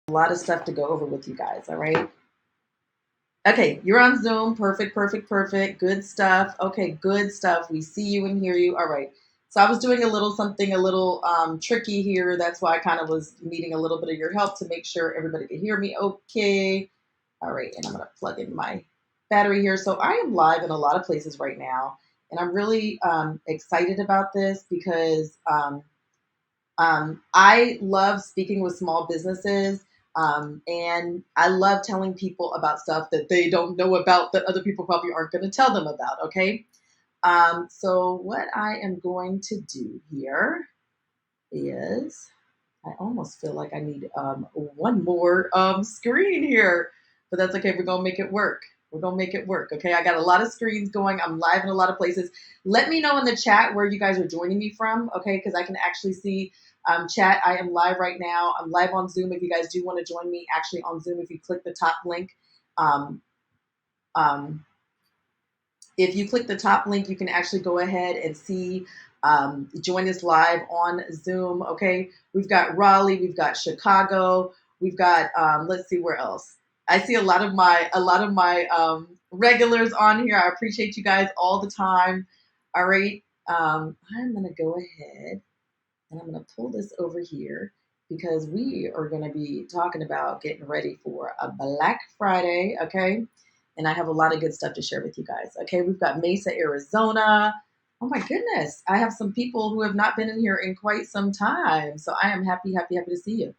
a lot of stuff to go over with you guys. All right. Okay, you're on Zoom. Perfect, perfect, perfect. Good stuff. Okay, good stuff. We see you and hear you. All right. So I was doing a little something a little tricky here. That's why I kind of was needing a little bit of your help to make sure everybody could hear me. Okay. All right, and I'm going to plug in my battery here. So I am live in a lot of places right now, and I'm really excited about this because I love speaking with small businesses, and I love telling people about stuff that they don't know about that other people probably aren't going to tell them about. Okay. So what I am going to do here is I almost feel like I need one more screen here, but that's okay. We're going to make it work. We're going to make it work. Okay. I got a lot of screens going. I'm live in a lot of places. Let me know in the chat where you guys are joining me from. Okay. Because I can actually see chat. I am live right now. I'm live on Zoom. If you guys do want to join me actually on Zoom, if you click the top link, um, um, if you click the top link, you can actually go ahead and see, join us live on Zoom. Okay, we've got Raleigh, we've got Chicago, we've got let's see where else. I see a lot of my regulars on here. I appreciate you guys all the time. All right, I'm gonna go ahead and I'm gonna pull this over here because we are gonna be talking about getting ready for a Black Friday. Okay, and I have a lot of good stuff to share with you guys. Okay, we've got Mesa, Arizona. Oh my goodness, I have some people who have not been in here in quite some time. So I am happy, happy, happy to see you.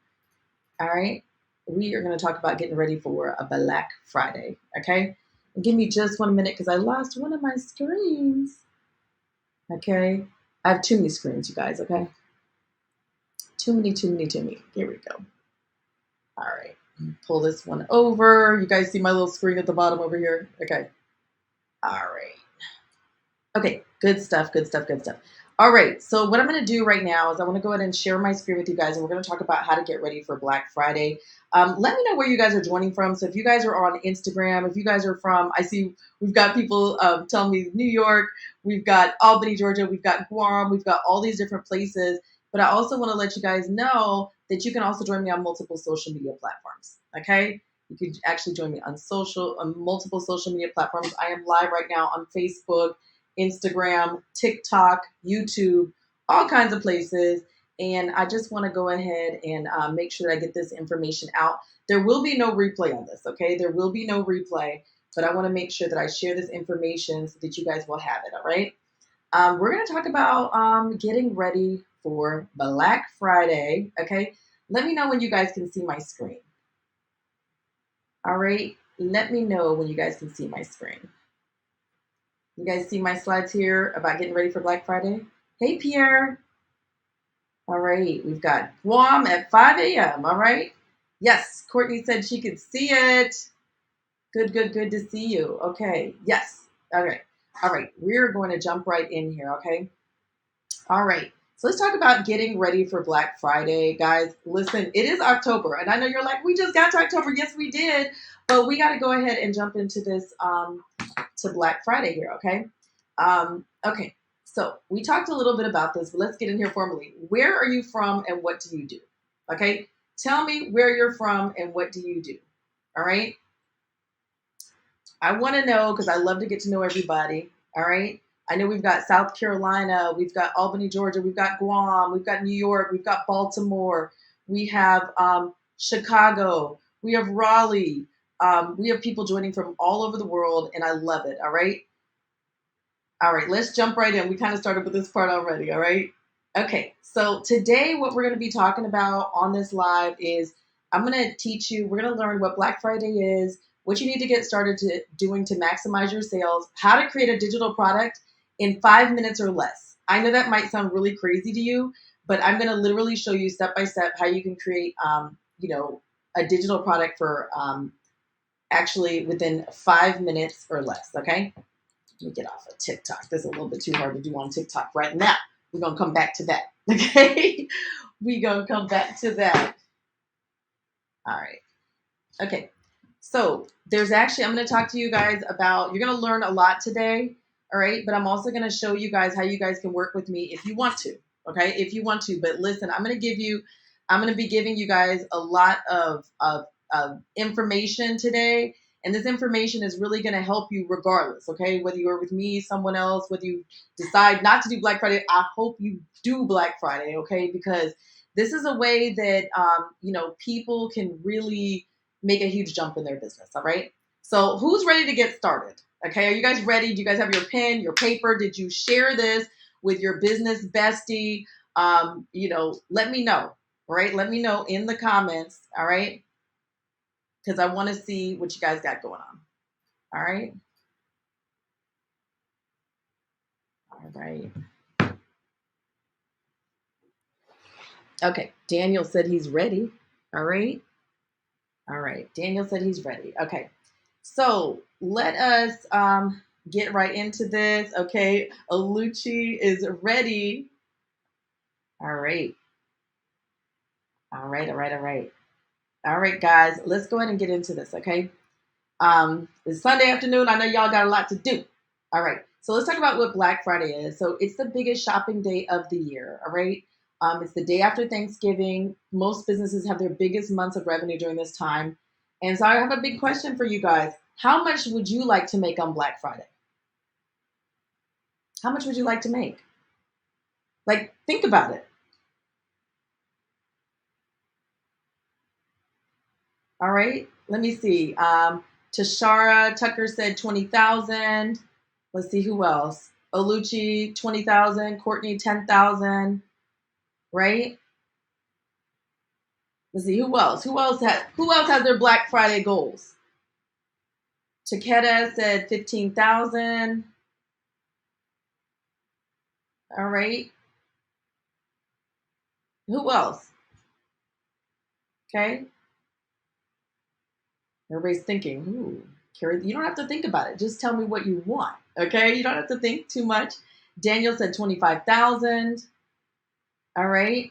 All right, we are going to talk about getting ready for a Black Friday. Okay, and give me just 1 minute because I lost one of my screens. Okay, I have too many screens, you guys. Okay, too many, too many, too many. Here we go. All right, pull this one over. You guys see my little screen at the bottom over here? Okay. All right. Okay, good stuff, good stuff, good stuff. All right, so what I'm going to do right now is I want to go ahead and share my screen with you guys, and we're going to talk about how to get ready for Black Friday. Let me know where you guys are joining from. So if you guys are on Instagram, if you guys are from, I see we've got people telling me New York, we've got Albany, Georgia, we've got Guam, we've got all these different places. But I also want to let you guys know that you can also join me on multiple social media platforms. Okay, you can actually join me on multiple social media platforms. I am live right now on Facebook, Instagram, TikTok, YouTube, all kinds of places. And I just want to go ahead and make sure that I get this information out. There will be no replay on this, okay? There will be no replay, but I want to make sure that I share this information so that you guys will have it, all right? We're going to talk about getting ready for Black Friday, okay? Let me know when you guys can see my screen. All right? Let me know when you guys can see my screen. You guys see my slides here about getting ready for Black Friday? Hey, Pierre. All right, we've got Guam at 5 a.m. All right. Yes, Courtney said she could see it. Good, good, good to see you. Okay. Yes. All right. All right. We're going to jump right in here. Okay. All right. So let's talk about getting ready for Black Friday, guys. Listen, it is October, and I know you're like, we just got to October. Yes, we did, but we got to go ahead and jump into this to Black Friday here. Okay. Okay. So we talked a little bit about this, but let's get in here formally. Where are you from, and what do you do? Okay. Tell me where you're from and what do you do. All right. I want to know because I love to get to know everybody. All right. I know we've got South Carolina, we've got Albany, Georgia, we've got Guam, we've got New York, we've got Baltimore, we have Chicago, we have Raleigh. We have people joining from all over the world, and I love it. All right. All right. Let's jump right in. We kind of started with this part already. All right. Okay. So today, what we're going to be talking about on this live is I'm going to teach you, we're going to learn what Black Friday is, what you need to get started doing to maximize your sales, how to create a digital product in 5 minutes or less. I know that might sound really crazy to you, but I'm going to literally show you step by step how you can create, a digital product for actually within 5 minutes or less. Okay. Let me get off of TikTok. This is a little bit too hard to do on TikTok right now. We're going to come back to that. Okay. We're going to come back to that. All right. Okay. So there's actually, I'm going to talk to you guys about, you're going to learn a lot today. All right. But I'm also going to show you guys how you guys can work with me if you want to. Okay. If you want to. But listen, I'm going to give you I'm going to be giving you guys a lot of information today. And this information is really going to help you regardless, okay? Whether you're with me, someone else, whether you decide not to do Black Friday, I hope you do Black Friday, okay? Because this is a way that, people can really make a huge jump in their business, all right? So who's ready to get started? Okay, are you guys ready? Do you guys have your pen, your paper? Did you share this with your business bestie? Let me know, all right? Let me know in the comments, all right? Because I want to see what you guys got going on. All right. All right. Okay. Daniel said he's ready. All right. All right. Daniel said he's ready. Okay. So let us get right into this. Okay. Alucci is ready. All right. All right. All right. All right. All right, guys. Let's go ahead and get into this. Okay. It's Sunday afternoon. I know y'all got a lot to do. All right. So let's talk about what Black Friday is. So it's the biggest shopping day of the year. All right. It's the day after Thanksgiving. Most businesses have their biggest months of revenue during this time. And so I have a big question for you guys. How much would you like to make on Black Friday? How much would you like to make? Like, think about it. All right. Let me see. Tashara Tucker said 20,000. Let's see who else. Oluchi 20,000. Courtney 10,000. Right. Let's see who else. Who else has their Black Friday goals? Takeda said 15,000. All right. Who else? Okay. Everybody's thinking, ooh, Carrie, you don't have to think about it. Just tell me what you want. Okay. You don't have to think too much. Daniel said 25,000. All right.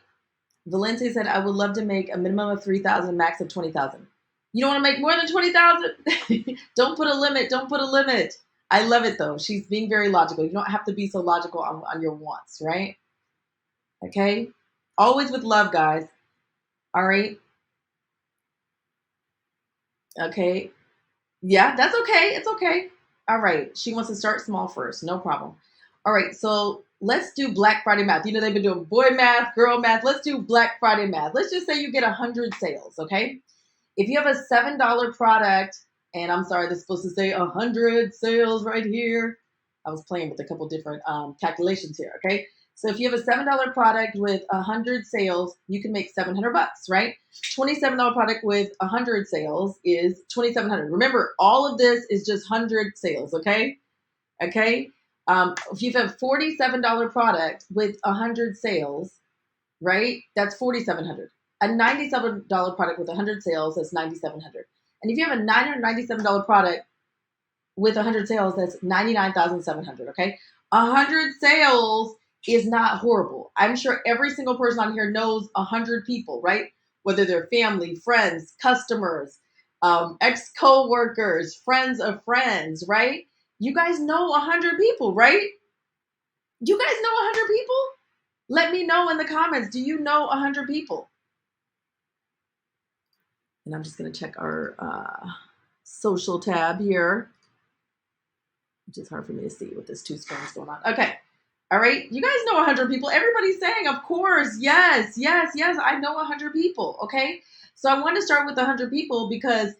Valencia said, I would love to make a minimum of 3,000, max of 20,000. You don't want to make more than 20,000? Don't put a limit. Don't put a limit. I love it though. She's being very logical. You don't have to be so logical on your wants, right? Okay. Always with love, guys. All right. Okay. Yeah, that's okay. It's okay. All right. She wants to start small first. No problem. All right. So let's do Black Friday math. You know, they've been doing boy math, girl math. Let's do Black Friday math. Let's just say you get 100 sales. Okay. If you have a $7 product, and I'm sorry, this is supposed to say 100 sales right here. I was playing with a couple different calculations here. Okay. So if you have a $7 product with 100 sales, you can make $700, right? $27 product with 100 sales is 2,700. Remember, all of this is just 100 sales, okay? Okay. If you have a $47 product with 100 sales, right? That's 4,700. A $97 product with 100 sales, that's 9,700. And if you have a $997 product with 100 sales, that's 99,700. Okay, 100 sales is not horrible. I'm sure every single person on here knows 100 people, right? Whether they're family, friends, customers, ex co-workers, friends of friends, right? You guys know 100 people, right? You guys know 100 people? Let me know in the comments. Do you know 100 people? And I'm just going to check our social tab here, which is hard for me to see with this two screens going on. Okay. All right. You guys know 100 people. Everybody's saying, of course. Yes, yes, yes. I know 100 people. Okay. So I want to start with 100 people because,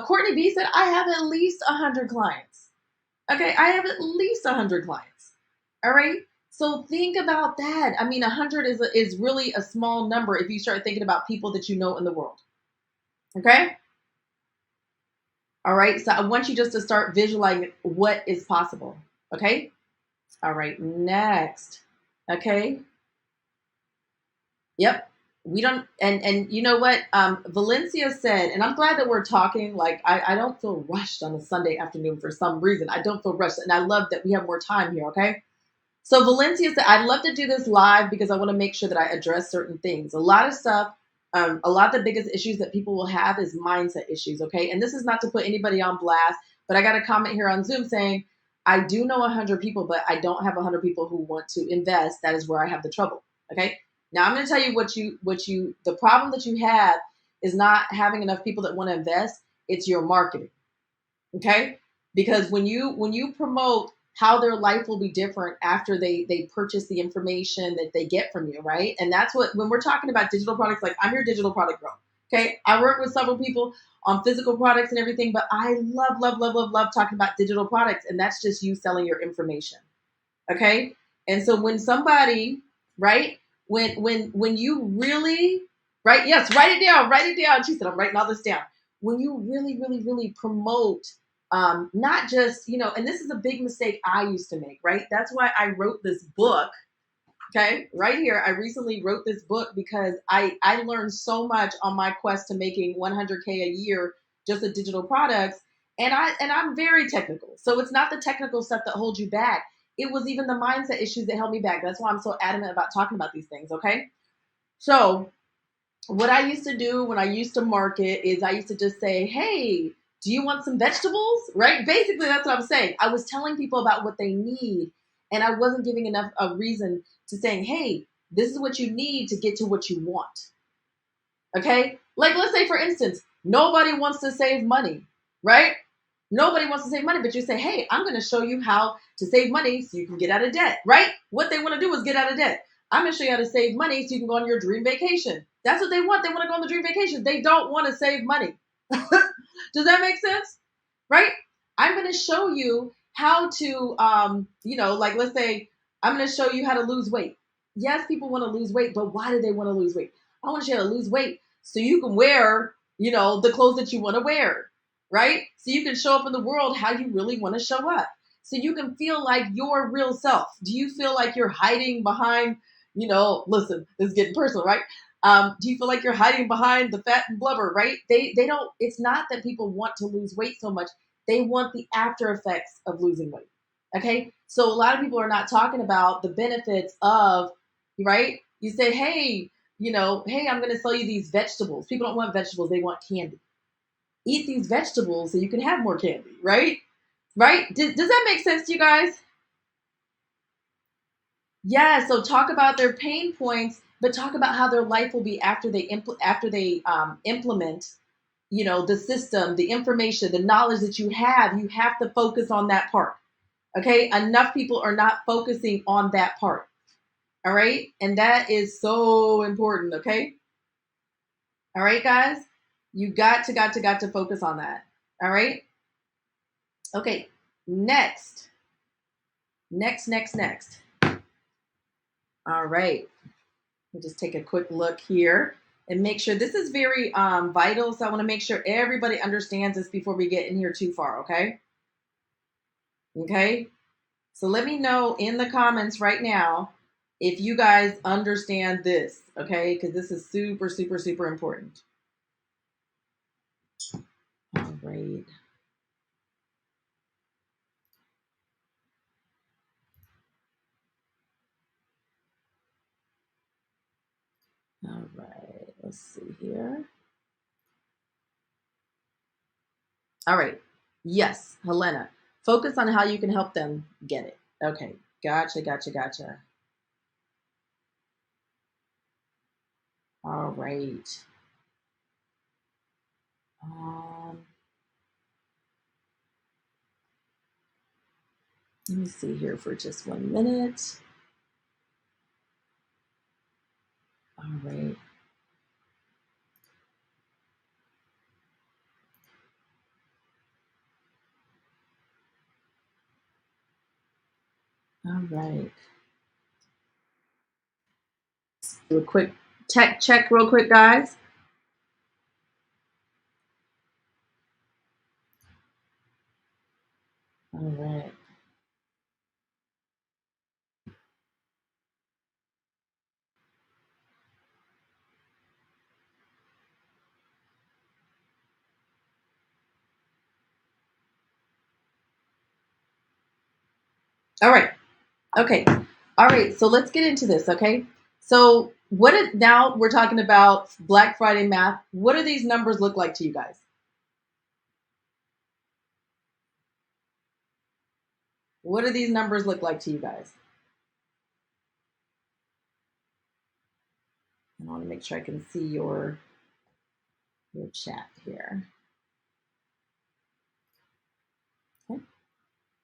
Courtney B said, I have at least 100 clients. Okay. I have at least 100 clients. All right. So think about that. I mean, 100 is really a small number if you start thinking about people that you know in the world. Okay. All right. So I want you just to start visualizing what is possible. Okay. All right. Next. Okay. Yep. We don't, and you know what? Valencia said, and I'm glad that we're talking, like, I don't feel rushed on a Sunday afternoon for some reason. I don't feel rushed. And I love that we have more time here. Okay. So Valencia said, I'd love to do this live because I want to make sure that I address certain things. A lot of stuff, a lot of the biggest issues that people will have is mindset issues, okay? And this is not to put anybody on blast, but I got a comment here on Zoom saying, I do know 100 people, but I don't have 100 people who want to invest. That is where I have the trouble, okay? Now I'm going to tell you the problem that you have is not having enough people that want to invest. It's your marketing. Okay. Because when you promote how their life will be different after they purchase the information that they get from you, right? And that's what, when we're talking about digital products, like I'm your digital product girl. Okay. I work with several people on physical products and everything, but I love talking about digital products. And that's just you selling your information. Okay. And so when somebody, right, when you really, right, yes, write it down. She said, I'm writing all this down. When you really promote, not just, and this is a big mistake I used to make, right? That's why I wrote this book. Okay, right here, I recently wrote this book because I learned so much on my quest to making 100K a year just with digital products, and I'm very technical, so it's not the technical stuff that holds you back. It was even the mindset issues that held me back. That's why I'm so adamant about talking about these things. Okay, so what I used to do when I used to market is I used to just say, hey, do you want some vegetables? Right? Basically, that's what I'm saying. I was telling people about what they need, and I wasn't giving enough a reason to saying, hey, this is what you need to get to what you want. Okay? Like, let's say, for instance, nobody wants to save money, right? Nobody wants to save money, but you say, hey, I'm going to show you how to save money so you can get out of debt, right? What they want to do is get out of debt. I'm going to show you how to save money so you can go on your dream vacation. That's what they want. They want to go on the dream vacation. They don't want to save money. Does that make sense? Right? I'm going to show you how to, like let's say I'm going to show you how to lose weight. Yes, people want to lose weight, but why do they want to lose weight? I want to show you how to lose weight so you can wear, the clothes that you want to wear, right? So you can show up in the world how you really want to show up. So you can feel like your real self. Do you feel like you're hiding behind, listen, this is getting personal, right? Do you feel like you're hiding behind the fat and blubber, right? They don't, it's not that people want to lose weight so much. They want the after effects of losing weight. Okay. So a lot of people are not talking about the benefits of, right? You say, hey, hey, I'm going to sell you these vegetables. People don't want vegetables. They want candy. Eat these vegetables so you can have more candy, right? Right? Does that make sense to you guys? Yeah, so talk about their pain points, but talk about how their life will be after they implement, the system, the information, the knowledge that you have. You have to focus on that part. Okay, enough people are not focusing on that part. All right, and that is so important. Okay, all right, guys, you got to focus on that. All right, okay. Next. All right. We'll just take a quick look here and make sure this is very vital. So I want to make sure everybody understands this before we get in here too far. Okay. Okay. So let me know in the comments right now if you guys understand this. Okay. Because this is super important. All right. All right. Let's see here. All right. Yes, Helena. Focus on how you can help them get it. Okay. Gotcha. All right. Um, Let me see here for just 1 minute. All right. All right. Do a quick tech check, real quick, guys. All right. All right. Okay. All right. So let's get into this. Okay. So now we're talking about Black Friday math. What do these numbers look like to you guys? What do these numbers look like to you guys? I want to make sure I can see your chat here. Okay.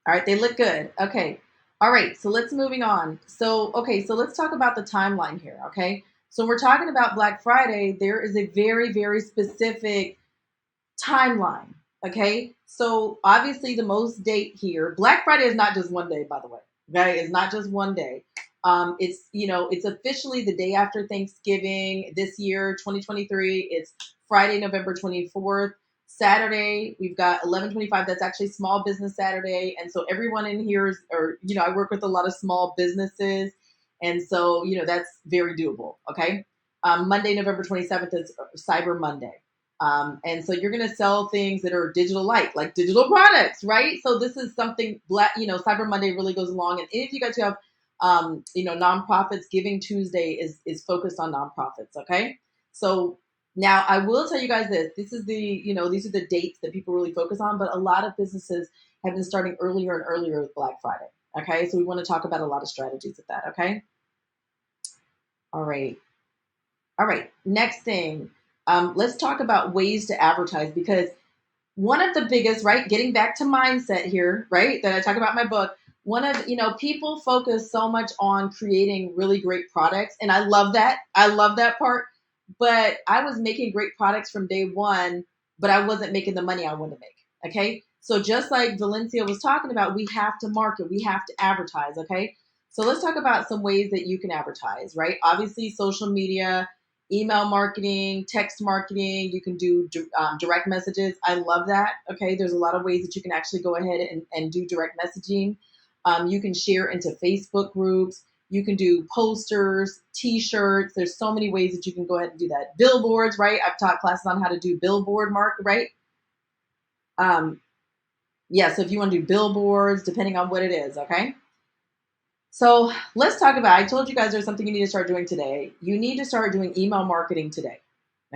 All right, they look good. Okay. All right, so let's moving on. So, okay, so let's talk about the timeline here, okay? So we're talking about Black Friday. There is a very, very specific timeline, okay? So obviously the most date here, Black Friday is not just one day, by the way, okay? It's not just one day. It's, it's officially the day after Thanksgiving this year, 2023. It's Friday, November 24th. Saturday, we've got 11/25. That's actually Small Business Saturday. And so everyone in here is, or, I work with a lot of small businesses. And so, that's very doable. Okay. Monday, November 27th is Cyber Monday. And so you're going to sell things that are digital like digital products, right? So this is something Cyber Monday really goes along. And if you guys who have, nonprofits, Giving Tuesday is focused on nonprofits. Okay. So now I will tell you guys this, these are the dates that people really focus on, but a lot of businesses have been starting earlier and earlier with Black Friday. Okay. So we want to talk about a lot of strategies with that. Okay. All right. All right. Next thing. Let's talk about ways to advertise, because one of the biggest, right, getting back to mindset here, right, that I talk about in my book, one of, people focus so much on creating really great products. And I love that. I love that part. But I was making great products from day one, but I wasn't making the money I wanted to make. Okay. So just like Valencia was talking about, we have to market, we have to advertise. Okay. So let's talk about some ways that you can advertise, right? Obviously, social media, email marketing, text marketing. You can do direct messages. I love that. Okay. There's a lot of ways that you can actually go ahead and do direct messaging. You can share into Facebook groups. You can do posters, T-shirts. There's so many ways that you can go ahead and do that. Billboards, right? I've taught classes on how to do billboard market, right? Yeah, so if you want to do billboards, depending on what it is, okay? So let's talk about, I told you guys there's something you need to start doing today. You need to start doing email marketing today.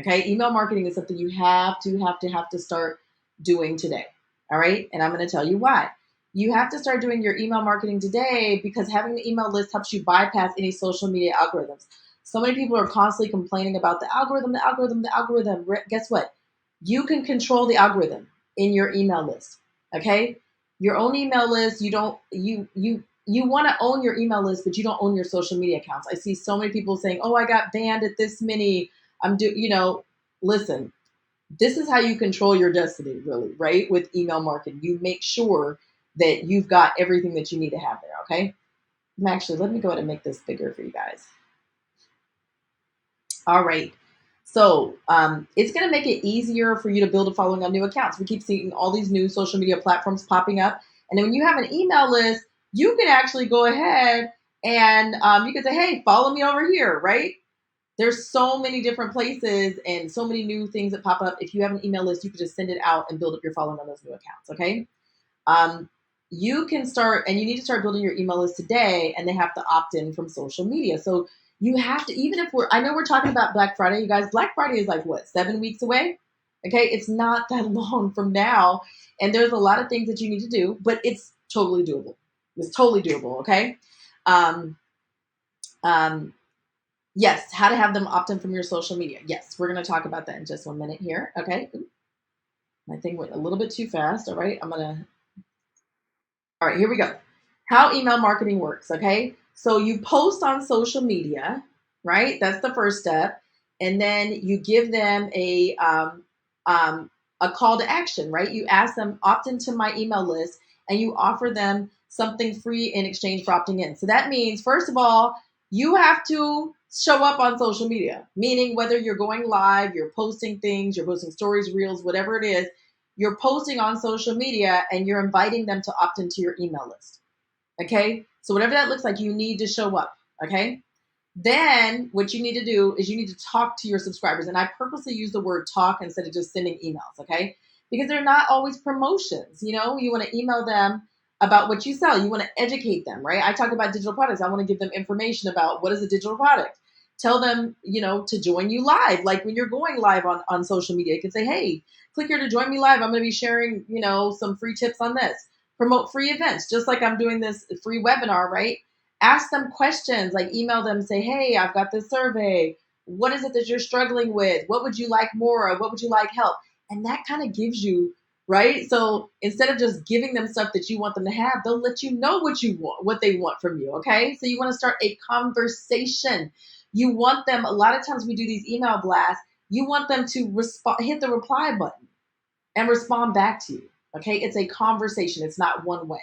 Okay, email marketing is something you have to start doing today. All right, and I'm going to tell you why. You have to start doing your email marketing today because having the email list helps you bypass any social media algorithms. So many people are constantly complaining about the algorithm, the algorithm, the algorithm. Guess what? You can control the algorithm in your email list. Okay, your own email list. You don't you want to own your email list, but you don't own your social media accounts. I see so many people saying, "Oh, I got banned at this many." Listen, this is how you control your destiny, really, right? With email marketing, you make sure that you've got everything that you need to have there. Okay. Actually, let me go ahead and make this bigger for you guys. All right. So it's going to make it easier for you to build a following on new accounts. We keep seeing all these new social media platforms popping up. And then when you have an email list, you can actually go ahead and you can say, hey, follow me over here, right? There's so many different places and so many new things that pop up. If you have an email list, you can just send it out and build up your following on those new accounts, okay? You can start, and you need to start building your email list today, and they have to opt in from social media. So you have to, even if I know we're talking about Black Friday, you guys, Black Friday is like what, 7 weeks away? Okay, it's not that long from now. And there's a lot of things that you need to do, but it's totally doable. It's totally doable, okay? Um, um, yes, how to have them opt in from your social media. Yes, we're going to talk about that in just 1 minute here, okay? My thing went a little bit too fast, all right? All right, here we go. How email marketing works, okay? So you post on social media, right? That's the first step. And then you give them a call to action, right? You ask them, opt into my email list, and you offer them something free in exchange for opting in. So that means, first of all, you have to show up on social media, meaning whether you're going live, you're posting things, you're posting stories, reels, whatever it is, you're posting on social media and you're inviting them to opt into your email list. Okay. So whatever that looks like, you need to show up. Okay. Then what you need to do is you need to talk to your subscribers. And I purposely use the word talk instead of just sending emails. Okay. Because they're not always promotions. You want to email them about what you sell. You want to educate them, right? I talk about digital products. I want to give them information about what is a digital product. Tell them, to join you live. Like when you're going live on social media, you can say, hey, click here to join me live. I'm going to be sharing, some free tips on this. Promote free events, just like I'm doing this free webinar, right? Ask them questions, like email them, say, hey, I've got this survey. What is it that you're struggling with? What would you like more of? What would you like help? And that kind of gives you, right? So instead of just giving them stuff that you want them to have, they'll let you know what you want, what they want from you. Okay. So you want to start a conversation. You want them, a lot of times we do these email blasts, you want them to respond, hit the reply button and respond back to you. Okay. It's a conversation. It's not one way.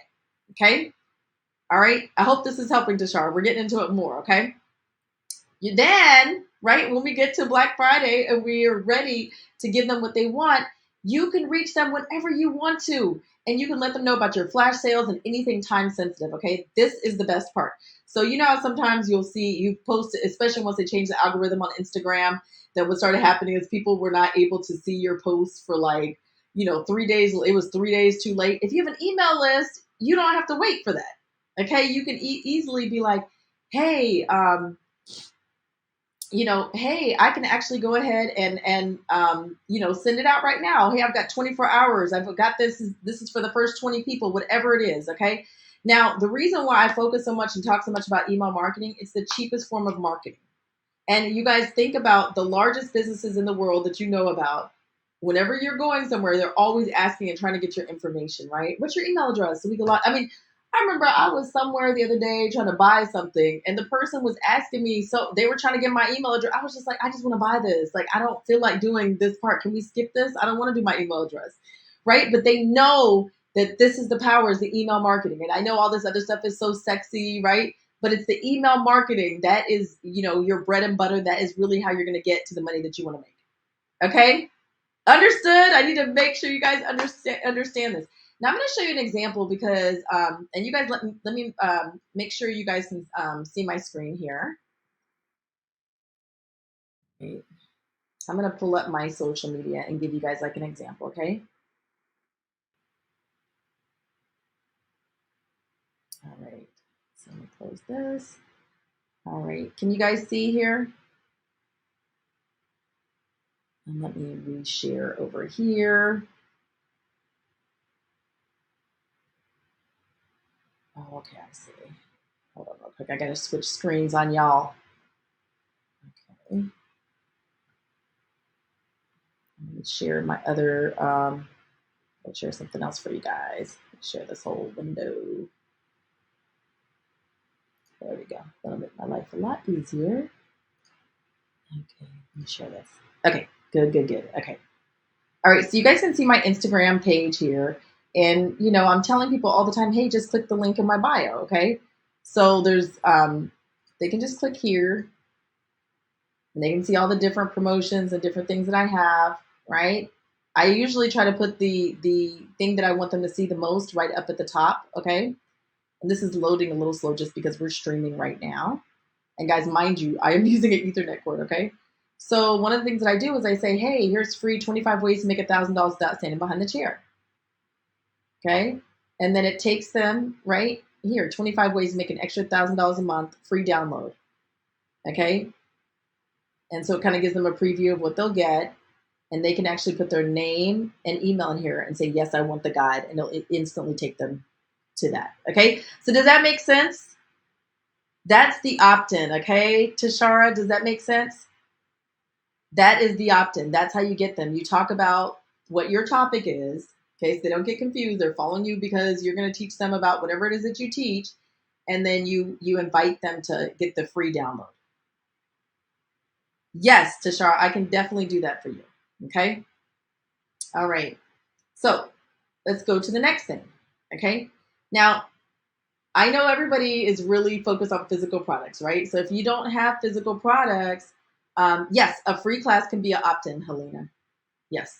Okay. All right. I hope this is helping, Tashara. We're getting into it more. Okay. You then, right, when we get to Black Friday and we are ready to give them what they want, you can reach them whenever you want to. And you can let them know about your flash sales and anything time sensitive. Okay. This is the best part. So, you know how sometimes you'll see you post it, especially once they change the algorithm on Instagram, that what started happening is people were not able to see your posts for like, 3 days. It was 3 days too late. If you have an email list, you don't have to wait for that. Okay. You can easily be like, hey, hey, I can actually go ahead and send it out right now. Hey, I've got 24 hours. I've got this. This is for the first 20 people, whatever it is. Okay. Now, the reason why I focus so much and talk so much about email marketing, it's the cheapest form of marketing. And you guys think about the largest businesses in the world that you know about. Whenever you're going somewhere, they're always asking and trying to get your information, right? What's your email address? So we can I remember I was somewhere the other day trying to buy something and the person was asking me, so they were trying to get my email address. I was just like, I just want to buy this. Like, I don't feel like doing this part. Can we skip this? I don't want to do my email address. Right. But they know that this is the power is the email marketing. And I know all this other stuff is so sexy, right? But it's the email marketing that is, your bread and butter. That is really how you're going to get to the money that you want to make. Okay. Understood. I need to make sure you guys understand this. Now I'm going to show you an example because, and you guys let me make sure you guys can see my screen here. Okay. I'm going to pull up my social media and give you guys like an example. Okay. All right. So let me close this. All right. Can you guys see here? And let me reshare over here. Oh, okay. I see. Hold on real quick. I got to switch screens on y'all. Okay. Let me share my other, I'll share something else for you guys. Share this whole window. There we go. That'll make my life a lot easier. Okay, let me share this. Okay, good. Okay. All right, so you guys can see my Instagram page here. And, I'm telling people all the time, hey, just click the link in my bio, okay? So there's, they can just click here and they can see all the different promotions and different things that I have, right? I usually try to put the thing that I want them to see the most right up at the top, okay? And this is loading a little slow just because we're streaming right now. And guys, mind you, I am using an Ethernet cord, okay? So one of the things that I do is I say, hey, here's free 25 ways to make $1,000 without standing behind the chair, okay? And then it takes them right here, 25 ways to make an extra $1,000 a month, free download, okay? And so it kind of gives them a preview of what they'll get. And they can actually put their name and email in here and say, yes, I want the guide. And it'll instantly take them to that. Okay. So does that make sense? That's the opt-in. Okay. Tashara, does that make sense? That is the opt-in. That's how you get them. You talk about what your topic is. Okay. So they don't get confused. They're following you because you're going to teach them about whatever it is that you teach. And then you invite them to get the free download. Yes, Tashara, I can definitely do that for you. Okay. All right. So let's go to the next thing. Okay. Now, I know everybody is really focused on physical products, right? So if you don't have physical products, yes, a free class can be an opt-in, Helena. Yes.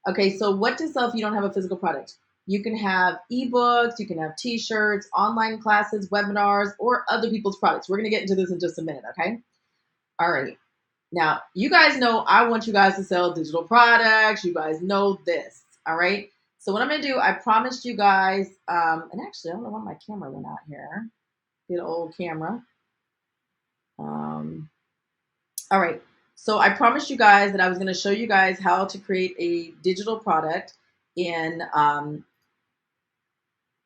Okay. So what to sell if you don't have a physical product? You can have ebooks, you can have t-shirts, online classes, webinars, or other people's products. We're going to get into this in just a minute. Okay. All right. Now, you guys know I want you guys to sell digital products. You guys know this. All right. So what I'm going to do, I promised you guys, and actually, I don't know why my camera went out here. Good old camera. All right. So I promised you guys that I was going to show you guys how to create a digital product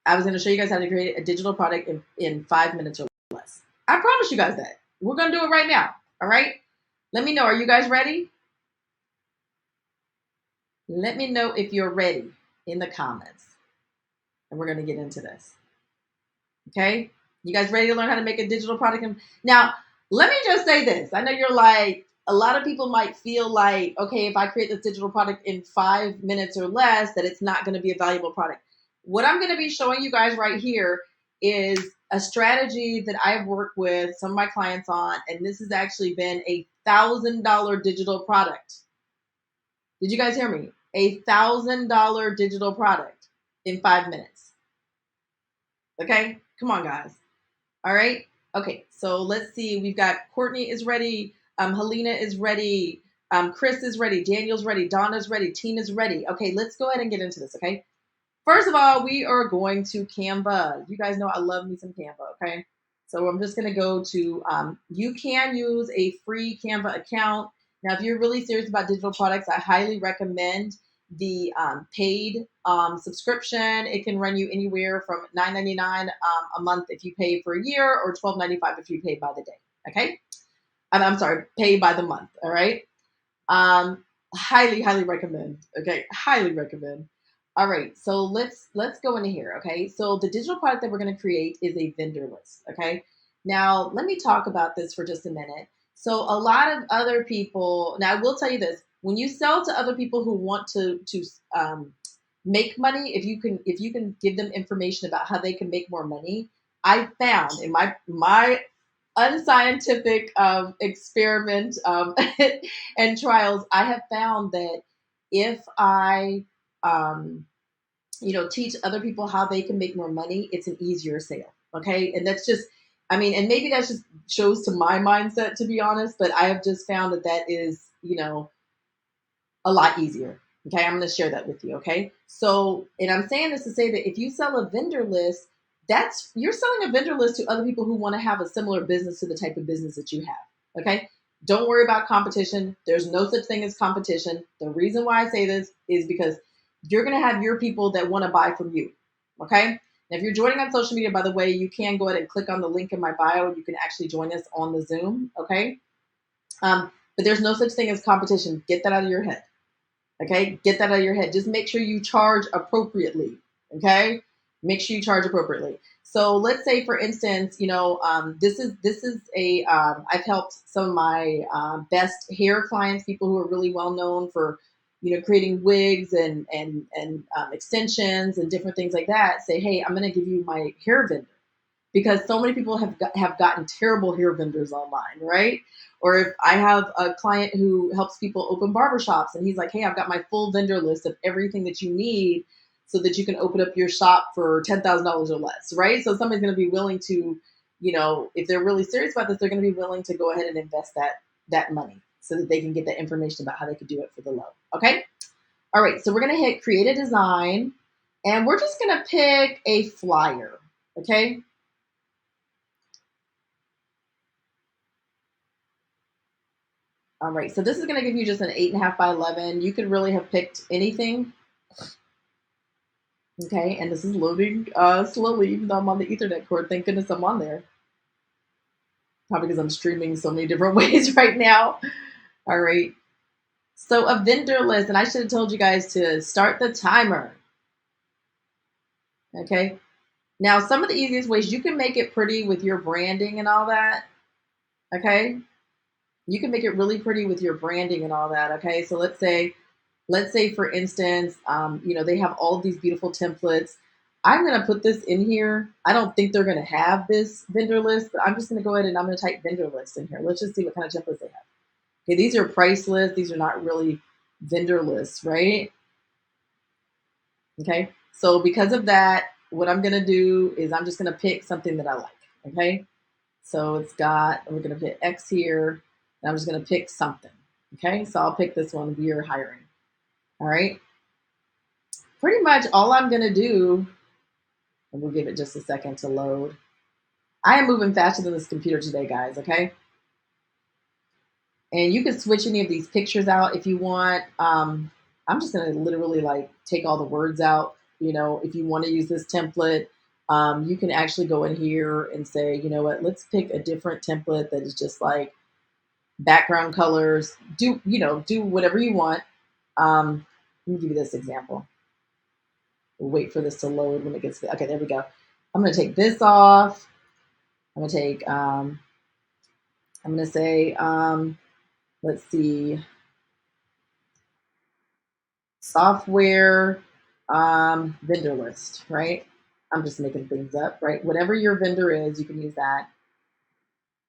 I was going to show you guys how to create a digital product in 5 minutes or less. I promise you guys that. We're going to do it right now. All right. Let me know. Are you guys ready? Let me know if you're ready in the comments. And we're going to get into this. Okay? You guys ready to learn how to make a digital product? Now, let me just say this. I know you're like, a lot of people might feel like, okay, if I create this digital product in 5 minutes or less, that it's not going to be a valuable product. What I'm going to be showing you guys right here is a strategy that I've worked with some of my clients on, and this has actually been $1,000 digital product. Did you guys hear me? $1,000 digital product in 5 minutes. Okay, come on, guys. All right. Okay, so let's see. We've got Courtney is ready. Helena is ready. Chris is ready. Daniel's ready. Donna's ready. Tina's ready. Okay, let's go ahead and get into this. Okay. First of all, we are going to Canva. You guys know I love me some Canva. Okay. So I'm just going to go to, you can use a free Canva account. Now, if you're really serious about digital products, I highly recommend the paid subscription. It can run you anywhere from $9.99 a month if you pay for a year, or $12.95 if you pay by the day. Okay. I'm sorry, pay by the month. All right. Highly recommend. Okay. Highly recommend. All right, so let's go into here, okay? So the digital product that we're going to create is a vendor list, okay? Now, let me talk about this for just a minute. So a lot of other people, now I will tell you this, when you sell to other people who want to make money, if you can give them information about how they can make more money, I found in my unscientific experiment and trials, I have found that if I teach other people how they can make more money, it's an easier sale. Okay. And that's just, and maybe that just shows to my mindset, to be honest, but I have just found that is, a lot easier. Okay. I'm going to share that with you. Okay. So, and I'm saying this to say that if you sell a vendor list, you're selling a vendor list to other people who want to have a similar business to the type of business that you have. Okay. Don't worry about competition. There's no such thing as competition. The reason why I say this is because you're going to have your people that want to buy from you. Okay. Now, if you're joining on social media, by the way, you can go ahead and click on the link in my bio. You can actually join us on the Zoom. Okay. But there's no such thing as competition. Get that out of your head. Okay. Get that out of your head. Just make sure you charge appropriately. Okay. Make sure you charge appropriately. So let's say, for instance, this is a I've helped some of my best hair clients, people who are really well known for creating wigs and extensions and different things like that. Say, hey, I'm going to give you my hair vendor, because so many people have gotten terrible hair vendors online, right? Or if I have a client who helps people open barbershops, and he's like, hey, I've got my full vendor list of everything that you need so that you can open up your shop for $10,000 or less, right? So somebody's going to be willing to, if they're really serious about this, they're going to be willing to go ahead and invest that money so that they can get that information about how they could do it for the low. Okay. All right. So we're going to hit create a design, and we're just going to pick a flyer. Okay. All right. So this is going to give you just an 8.5 by 11. You could really have picked anything. Okay. And this is loading slowly, even though I'm on the Ethernet cord. Thank goodness I'm on there. Probably because I'm streaming so many different ways right now. All right. So a vendor list, and I should have told you guys to start the timer. Okay. Now, some of the easiest ways you can make it pretty with your branding and all that. Okay. You can make it really pretty with your branding and all that. Okay. So let's say, for instance, they have all of these beautiful templates. I'm going to put this in here. I don't think they're going to have this vendor list, but I'm just going to go ahead and I'm going to type vendor list in here. Let's just see what kind of templates they have. Okay, these are price lists. These are not really vendor lists, right? Okay, so because of that, what I'm going to do is I'm just going to pick something that I like. Okay, so we're going to put X here, and I'm just going to pick something. Okay, so I'll pick this one, we are hiring. All right, pretty much all I'm going to do, and we'll give it just a second to load. I am moving faster than this computer today, guys, okay? And you can switch any of these pictures out if you want. I'm just going to literally take all the words out. If you want to use this template, you can actually go in here and say, you know what, let's pick a different template that is just background colors, do, do whatever you want. Let me give you this example. We'll wait for this to load when it gets, okay, there we go. I'm going to take this off. I'm going to take, I'm going to say, let's see, software vendor list, right? I'm just making things up, right? Whatever your vendor is, you can use that.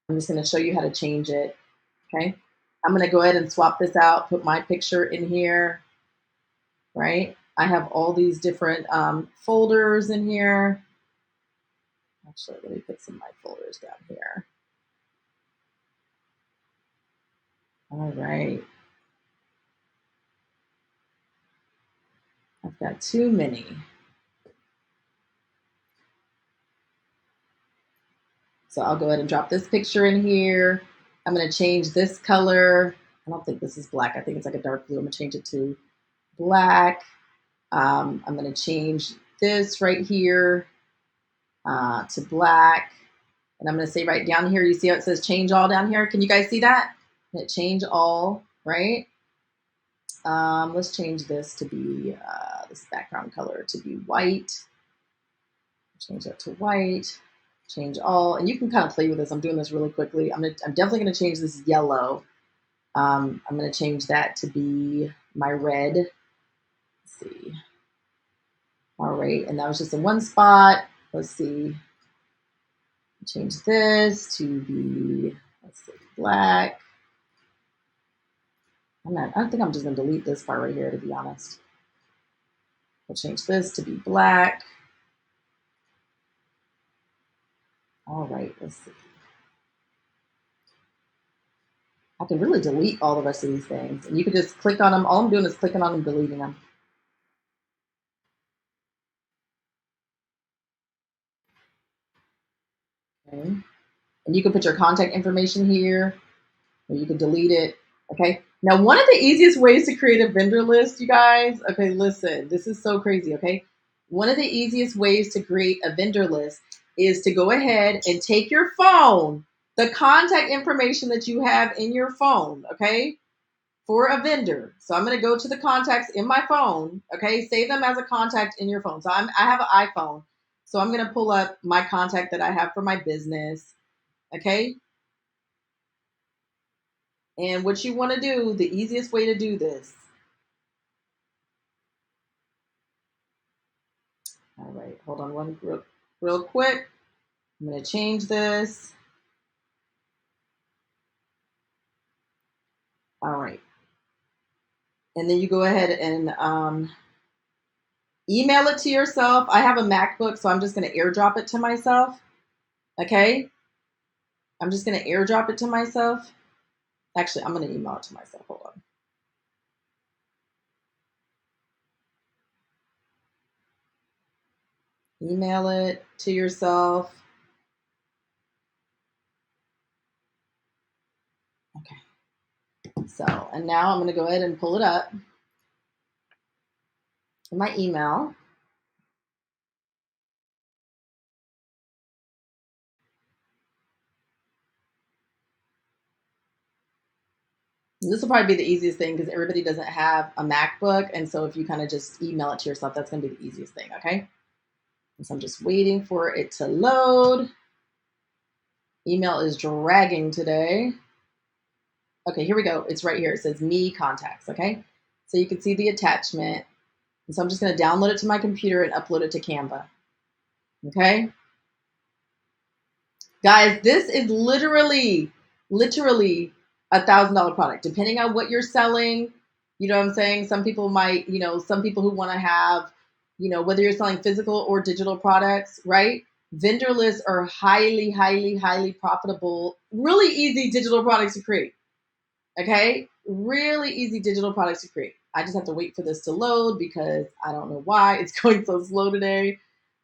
I'm just going to show you how to change it, okay? I'm going to go ahead and swap this out, put my picture in here, right? I have all these different folders in here. Actually, let me put some of my folders down here. All right. I've got too many. So I'll go ahead and drop this picture in here. I'm going to change this color. I don't think this is black. I think it's like a dark blue. I'm going to change it to black. I'm going to change this right here to black. And I'm going to say right down here, you see how it says change all down here? Can you guys see that? Hit change all, right? Let's change this to be, this background color to be white. Change that to white. Change all, and you can kind of play with this. I'm doing this really quickly. I'm definitely going to change this yellow. I'm going to change that to be my red. Let's see. All right, and that was just in one spot. Let's see. Change this to be, let's see, black. I think I'm just going to delete this part right here, to be honest. We'll change this to be black. All right, let's see. I can really delete all the rest of these things. And you can just click on them. All I'm doing is clicking on them, deleting them. Okay. And you can put your contact information here, or you can delete it. Okay. Now, one of the easiest ways to create a vendor list, you guys, okay, listen, this is so crazy. Okay. One of the easiest ways to create a vendor list is to go ahead and take your phone, the contact information that you have in your phone, okay, for a vendor. So I'm going to go to the contacts in my phone, okay, save them as a contact in your phone. So I have an iPhone. So I'm going to pull up my contact that I have for my business. Okay. And what you want to do, the easiest way to do this. All right, hold on one real quick. I'm going to change this. All right. And then you go ahead and email it to yourself. I have a MacBook, so I'm just going to airdrop it to myself. Okay. I'm just going to airdrop it to myself. Actually, I'm going to email it to myself. Hold on. Email it to yourself. Okay. So, and now I'm going to go ahead and pull it up in my email. This will probably be the easiest thing because everybody doesn't have a MacBook. And so if you kind of just email it to yourself, that's going to be the easiest thing. Okay. And so I'm just waiting for it to load. Email is dragging today. Okay, here we go. It's right here. It says me contacts. Okay. So you can see the attachment. And so I'm just going to download it to my computer and upload it to Canva. Okay. Guys, this is literally $1,000 product, depending on what you're selling. You know what I'm saying? Some people might, some people who want to have, whether you're selling physical or digital products, right? Vendor lists are highly, highly, highly profitable, really easy digital products to create. Okay. Really easy digital products to create. I just have to wait for this to load because I don't know why it's going so slow today.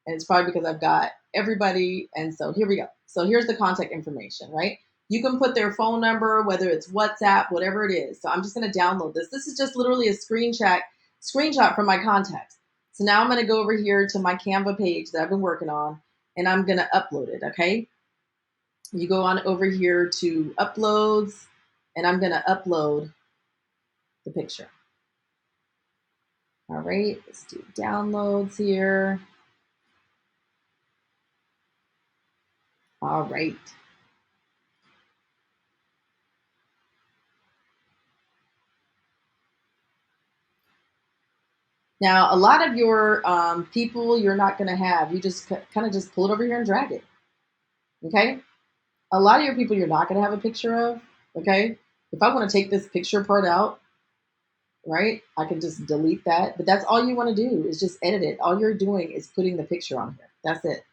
And it's probably because I've got everybody. And so here we go. So here's the contact information, right? You can put their phone number, whether it's WhatsApp, whatever it is. So I'm just going to download this. This is just literally a screenshot from my contacts. So now I'm going to go over here to my Canva page that I've been working on, and I'm going to upload it. Okay. You go on over here to uploads, and I'm going to upload the picture. All right, let's do downloads here. All right. Now, a lot of your people you're not going to have. You just kind of just pull it over here and drag it. Okay. A lot of your people you're not going to have a picture of. Okay. If I want to take this picture part out, right, I can just delete that. But that's all you want to do is just edit it. All you're doing is putting the picture on here. That's it.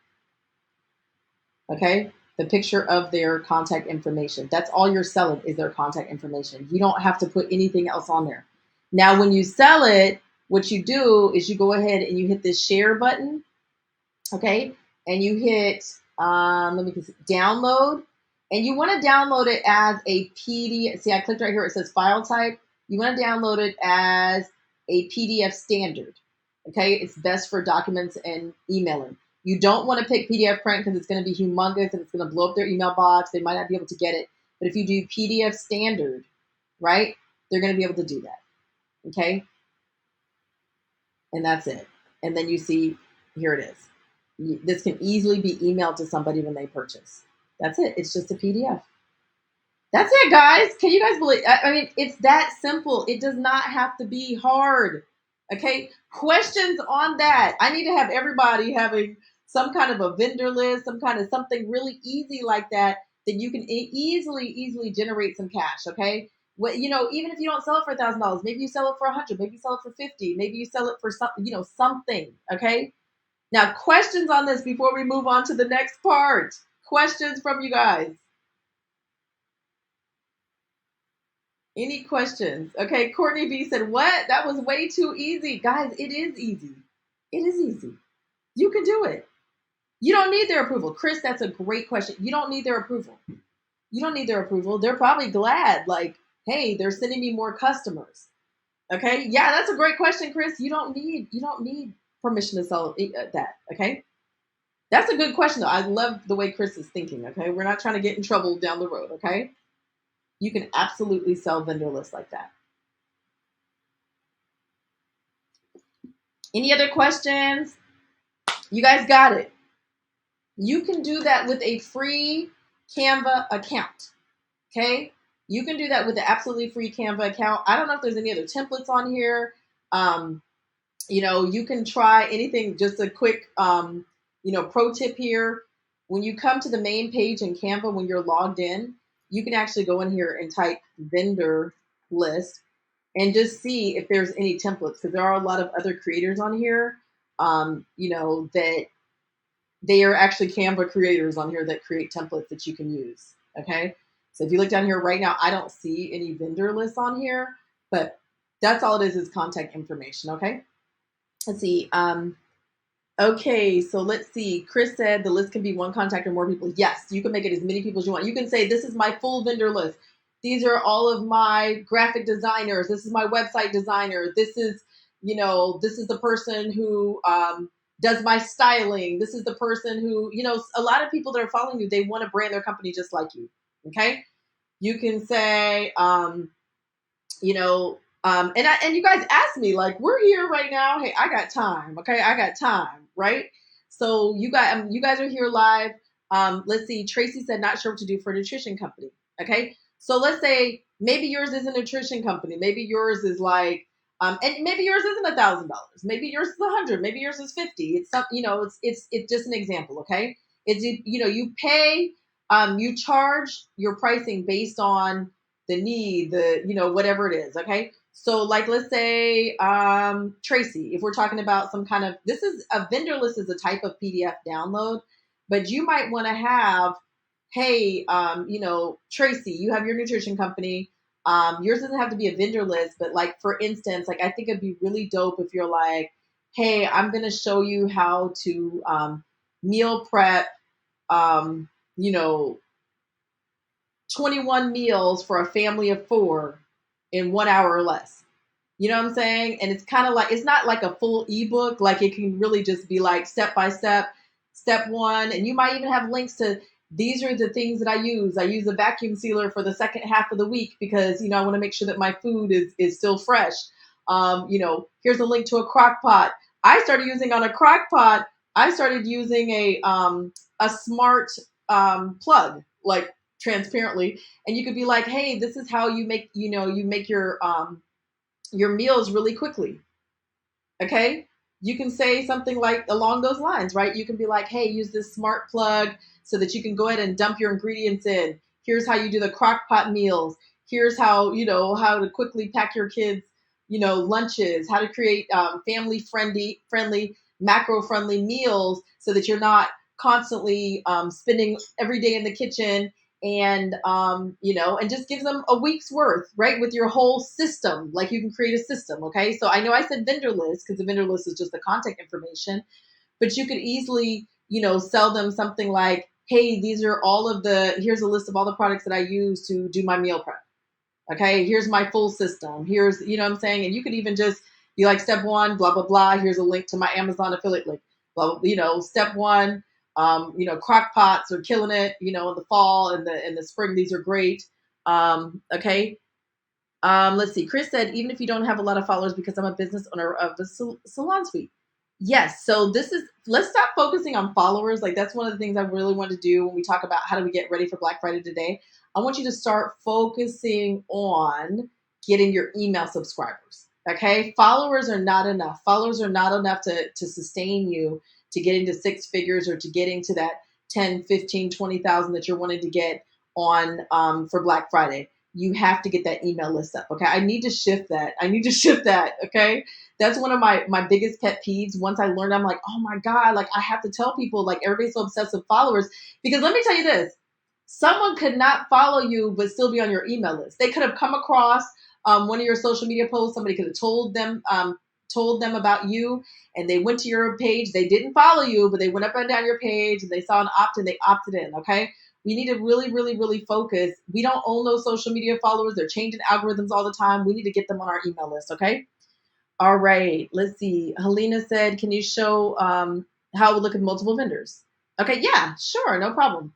Okay. The picture of their contact information. That's all you're selling is their contact information. You don't have to put anything else on there. Now, when you sell it, what you do is you go ahead and you hit this share button, okay? And you hit, let me see, download. And you want to download it as a PDF. See, I clicked right here. It says file type. You want to download it as a PDF standard, okay? It's best for documents and emailing. You don't want to pick PDF print because it's going to be humongous and it's going to blow up their email box. They might not be able to get it. But if you do PDF standard, right, they're going to be able to do that, okay? And that's it. And then you see, here it is. This can easily be emailed to somebody when they purchase. That's it. It's just a PDF. That's it, guys. Can you guys believe? I mean, it's that simple. It does not have to be hard. Okay. Questions on that? I need to have everybody having some kind of a vendor list, some kind of something really easy like that you can easily generate some cash. Okay. Well, even if you don't sell it for $1,000, maybe you sell it for 100, maybe you sell it for 50, maybe you sell it for something, something. Okay. Now, questions on this before we move on to the next part. Questions from you guys. Any questions? Okay, Courtney B said, what? That was way too easy. Guys, it is easy. It is easy. You can do it. You don't need their approval. Chris, that's a great question. You don't need their approval. You don't need their approval. They're probably glad, like, hey, they're sending me more customers. Okay? Yeah, that's a great question, Chris. You don't need permission to sell that. Okay? That's a good question, though. I love the way Chris is thinking. Okay? We're not trying to get in trouble down the road. Okay? You can absolutely sell vendor lists like that. Any other questions? You guys got it. You can do that with a free Canva account. Okay? You can do that with the absolutely free Canva account. I don't know if there's any other templates on here. You can try anything. Just a quick, pro tip here. When you come to the main page in Canva, when you're logged in, you can actually go in here and type vendor list and just see if there's any templates, because there are a lot of other creators on here, that they are actually Canva creators on here that create templates that you can use. Okay. So if you look down here right now, I don't see any vendor lists on here, but that's all it is contact information. Okay. Let's see. Okay, so let's see. Chris said the list can be one contact or more people. Yes, you can make it as many people as you want. You can say, this is my full vendor list. These are all of my graphic designers. This is my website designer. This is the person who does my styling. This is the person who, a lot of people that are following you, they want to brand their company just like you. Okay. You can say, and you guys asked me, like, we're here right now. Hey, I got time. Okay. I got time. Right. So you guys are here live. Let's see. Tracy said, not sure what to do for a nutrition company. Okay. So let's say maybe yours is a nutrition company. Maybe yours is like, and maybe yours isn't $1,000. Maybe yours is 100. Maybe yours is 50. It's some, it's just an example. Okay. It's, you pay, you charge your pricing based on the need, whatever it is. Okay. So like, let's say, Tracy, if we're talking about some kind of, this is a vendor list is a type of PDF download, but you might want to have, hey, Tracy, you have your nutrition company. Yours doesn't have to be a vendor list, but like, for instance, like, I think it'd be really dope if you're like, hey, I'm going to show you how to, meal prep, 21 meals for a family of 4 in 1 hour or less. You know what I'm saying? And it's kind of like, it's not like a full ebook. Like, it can really just be like step by step, step 1. And you might even have links to these are the things that I use. I use a vacuum sealer for the second half of the week because, I want to make sure that my food is still fresh. Here's a link to a crock pot. I started using on a crock pot. I started using a smart plug, like transparently, and you could be like, hey, this is how you make, you make your meals really quickly. Okay. You can say something like along those lines, right? You can be like, hey, use this smart plug so that you can go ahead and dump your ingredients in. Here's how you do the crock pot meals. Here's how, how to quickly pack your kids, lunches, how to create family friendly, macro friendly meals so that you're not constantly spending every day in the kitchen, and just gives them a week's worth, right? With your whole system, like you can create a system. Okay. So I know I said vendor list because the vendor list is just the contact information, but you could easily, sell them something like, hey, here's a list of all the products that I use to do my meal prep. Okay. Here's my full system. Here's, what I'm saying? And you could even just be like, step one, blah, blah, blah. Here's a link to my Amazon affiliate link. Blah, step one, crock pots are killing it, in the fall and the spring. These are great. Okay. Let's see. Chris said, even if you don't have a lot of followers, because I'm a business owner of the Salon Suite. Yes. So let's stop focusing on followers. Like that's one of the things I really want to do when we talk about how do we get ready for Black Friday today. I want you to start focusing on getting your email subscribers. Okay. Followers are not enough. Followers are not enough to sustain you to get into six figures or to get into that 10, 15, 20,000 that you're wanting to get on for Black Friday. You have to get that email list up. Okay. I need to shift that. Okay. That's one of my biggest pet peeves. Once I learned, I'm like, oh my God, like I have to tell people, like everybody's so obsessed with followers. Because let me tell you this, someone could not follow you, but still be on your email list. They could have come across one of your social media posts. Somebody could have told them about you, and they went to your page. They didn't follow you, but they went up and down your page and they saw an opt-in, they opted in. Okay. We need to really, really, really focus. We don't own those social media followers. They're changing algorithms all the time. We need to get them on our email list. Okay. All right. Let's see. Helena said, can you show how it would look at multiple vendors? Okay. Yeah, sure. No problem.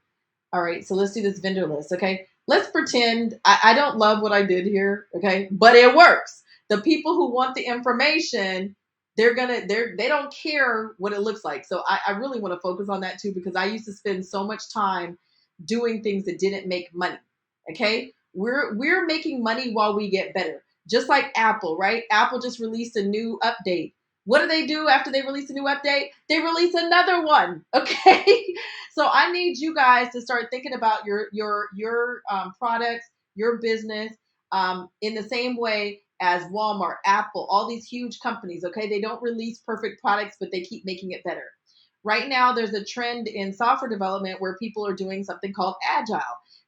All right. So let's do this vendor list. Okay. Let's pretend I don't love what I did here. Okay. But it works. The people who want the information, they don't care what it looks like. So I really want to focus on that too, because I used to spend so much time doing things that didn't make money. Okay. We're making money while we get better. Just like Apple, right? Apple just released a new update. What do they do after they release a new update? They release another one. Okay. So I need you guys to start thinking about your products, your business, in the same way as Walmart, Apple, all these huge companies. Okay, they don't release perfect products, but they keep making it better. Right now, there's a trend in software development where people are doing something called agile.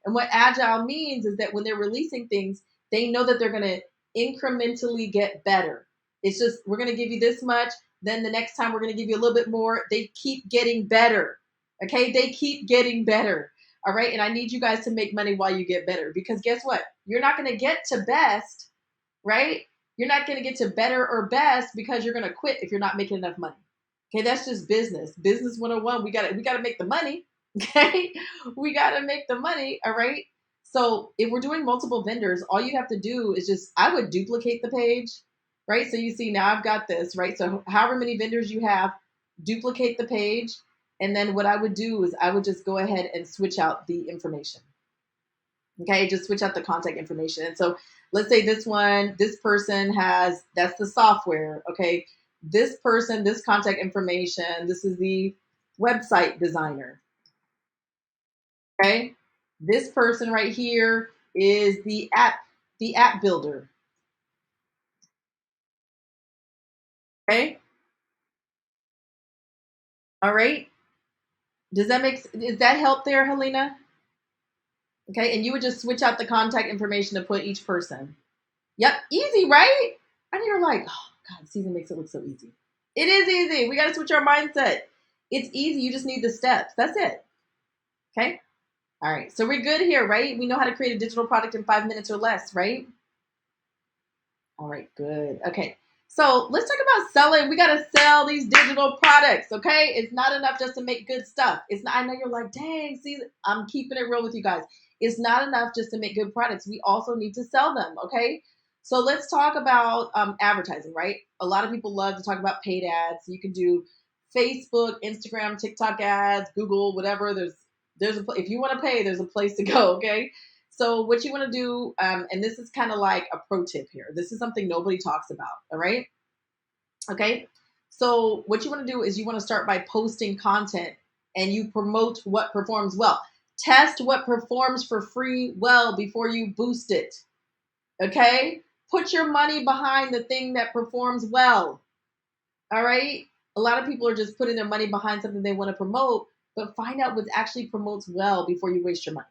And what agile means is that when they're releasing things, they know that they're going to incrementally get better. It's just, we're going to give you this much. Then the next time we're going to give you a little bit more. They keep getting better. Okay. They keep getting better. All right. And I need you guys to make money while you get better, because guess what? You're not going to get to best, right? You're not going to get to better or best because you're going to quit if you're not making enough money. Okay. That's just business 101. We got to make the money. Okay. We got to make the money. All right. So if we're doing multiple vendors, all you have to do is I would duplicate the page, right? So you see, now I've got this, right? So however many vendors you have, duplicate the page. And then what I would do is I would just go ahead and switch out the information. Okay. Just switch out the contact information. And so let's say this person that's the software. Okay. This person, this contact information, this is the website designer. Okay. This person right here is the app builder. Okay. All right. Does that help there, Helena? Okay. And you would just switch out the contact information to put each person. Yep. Easy, right? And you're like, oh God, Season makes it look so easy. It is easy. We got to switch our mindset. It's easy. You just need the steps. That's it. Okay. All right. So we're good here, right? We know how to create a digital product in 5 minutes or less, right? All right. Good. Okay. So let's talk about selling. We got to sell these digital products, okay? It's not enough just to make good stuff. It's not, I know you're like, dang, see, I'm keeping it real with you guys. It's not enough just to make good products. We also need to sell them, okay? So let's talk about advertising, right? A lot of people love to talk about paid ads. You can do Facebook, Instagram, TikTok ads, Google, whatever. If you want to pay, there's a place to go, okay? So what you want to do, and this is kind of like a pro tip here. This is something nobody talks about, all right? Okay. So what you want to do is you want to start by posting content and you promote what performs well. Test what performs for free well before you boost it. Okay. Put your money behind the thing that performs well. All right. A lot of people are just putting their money behind something they want to promote, but find out what actually promotes well before you waste your money.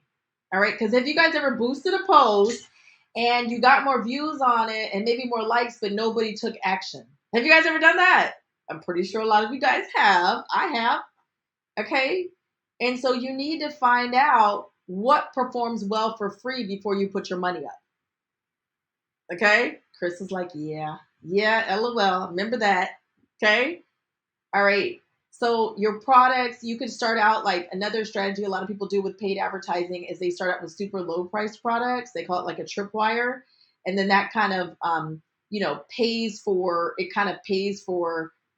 All right. Because if you guys ever boosted a post and you got more views on it and maybe more likes, but nobody took action. Have you guys ever done that? I'm pretty sure a lot of you guys have. I have. Okay. And so you need to find out what performs well for free before you put your money up. Okay. Chris is like, yeah, LOL. Remember that. Okay. All right. So your products, you could start out like another strategy a lot of people do with paid advertising is they start out with super low priced products. They call it like a tripwire. And then that kind of, pays for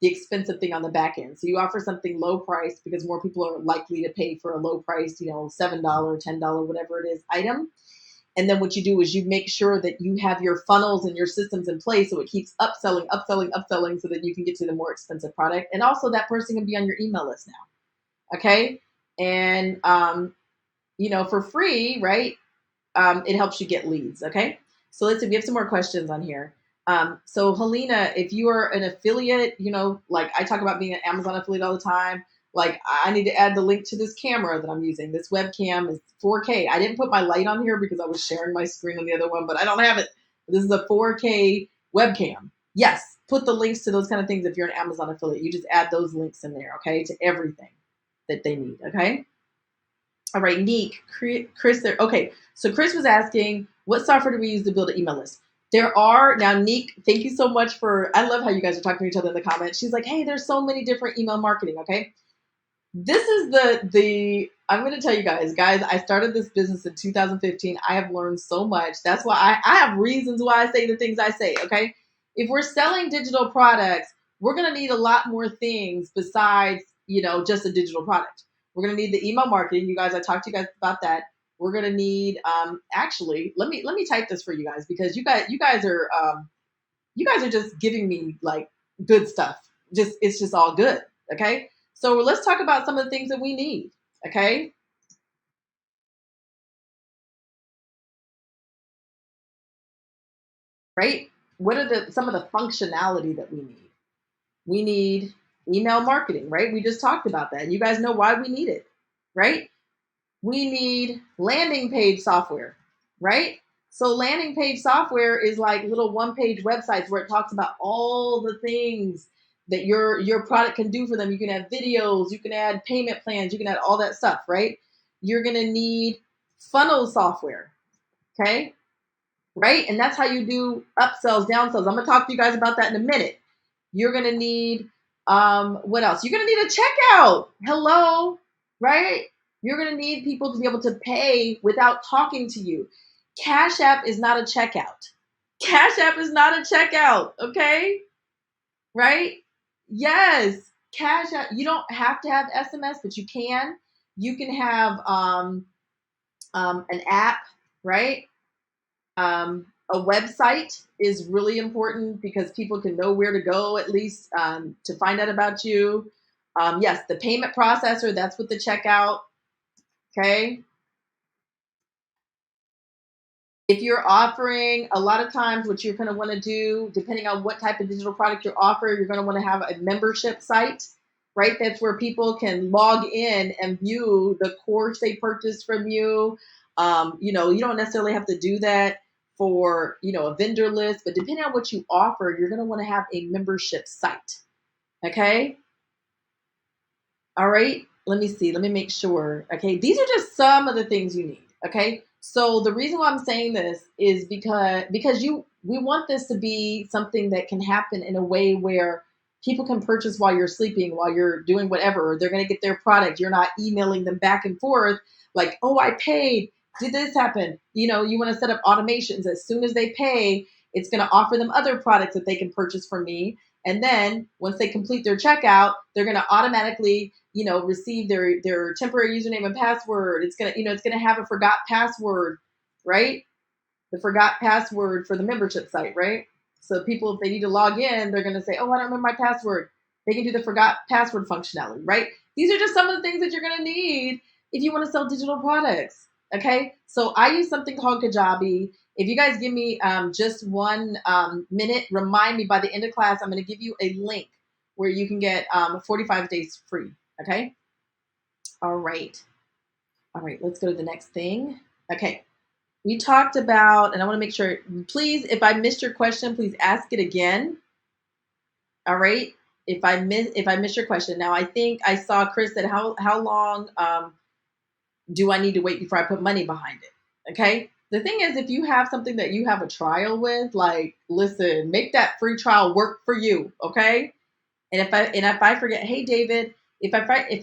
the expensive thing on the back end. So you offer something low price because more people are likely to pay for a low price, $7, $10, whatever it is item. And then what you do is you make sure that you have your funnels and your systems in place so it keeps upselling so that you can get to the more expensive product. And also that person can be on your email list now. Okay. And, for free, right? It helps you get leads. Okay. So let's see, we have some more questions on here. So Helena, if you are an affiliate, like I talk about being an Amazon affiliate all the time, like I need to add the link to this camera that I'm using. This webcam is 4K. I didn't put my light on here because I was sharing my screen on the other one, but I don't have it. This is a 4K webcam. Yes, put the links to those kind of things if you're an Amazon affiliate. You just add those links in there, okay, to everything that they need, okay? All right, Neek, Chris there. Okay, so Chris was asking, what software do we use to build an email list? There are, now Neek, thank you so much I love how you guys are talking to each other in the comments. She's like, hey, there's so many different email marketing, okay? This is I'm going to tell you guys, I started this business in 2015. I have learned so much. That's why I have reasons why I say the things I say, okay? If we're selling digital products, we're going to need a lot more things besides, just a digital product. We're going to need the email marketing. You guys, I talked to you guys about that. We're going to need, actually, let me type this for you guys because you guys are just giving me like good stuff. It's just all good. Okay. So let's talk about some of the things that we need. Okay. Right. What are some of the functionality that we need? We need email marketing, right? We just talked about that. You guys know why we need it, right? We need landing page software, right? So landing page software is like little one-page websites where it talks about all the things that your product can do for them. You can add videos, you can add payment plans, you can add all that stuff, right? You're going to need funnel software, okay? Right? And that's how you do upsells, downsells. I'm going to talk to you guys about that in a minute. You're going to need, what else? You're going to need a checkout. Hello, right? You're going to need people to be able to pay without talking to you. Cash App is not a checkout. Cash App is not a checkout, okay? Right? Yes. Cash App, you don't have to have SMS, but you can. You can have an app, right? A website is really important because people can know where to go at least to find out about you. Yes, the payment processor, that's with the checkout. Okay. If you're offering, a lot of times what you're going to want to do, depending on what type of digital product you're offering, you're going to want to have a membership site, right? That's where people can log in and view the course they purchased from you. You don't necessarily have to do that for, a vendor list, but depending on what you offer, you're going to want to have a membership site. Okay. All right. Let me see. Let me make sure. Okay. These are just some of the things you need. Okay. So the reason why I'm saying this is because we want this to be something that can happen in a way where people can purchase while you're sleeping, while you're doing whatever, or they're going to get their product. You're not emailing them back and forth like, oh, I paid. Did this happen? You know, you want to set up automations. As soon as they pay, it's going to offer them other products that they can purchase from me. And then once they complete their checkout, they're going to automatically, receive their temporary username and password. It's going to, it's going to have a forgot password, right? The forgot password for the membership site, right? So people, if they need to log in, they're going to say, oh, I don't remember my password. They can do the forgot password functionality, right? These are just some of the things that you're going to need if you want to sell digital products. Okay. So I use something called Kajabi. If you guys give me just 1 minute, remind me by the end of class, I'm going to give you a link where you can get 45 days free. Okay. All right. All right. Let's go to the next thing. Okay. We talked about, and I want to make sure, please, if I missed your question, please ask it again. All right. If I missed your question. Now, I think I saw Chris said, how long do I need to wait before I put money behind it? Okay. The thing is, if you have something that you have a trial with, like, listen, make that free trial work for you. Okay. And if I forget, hey, David, if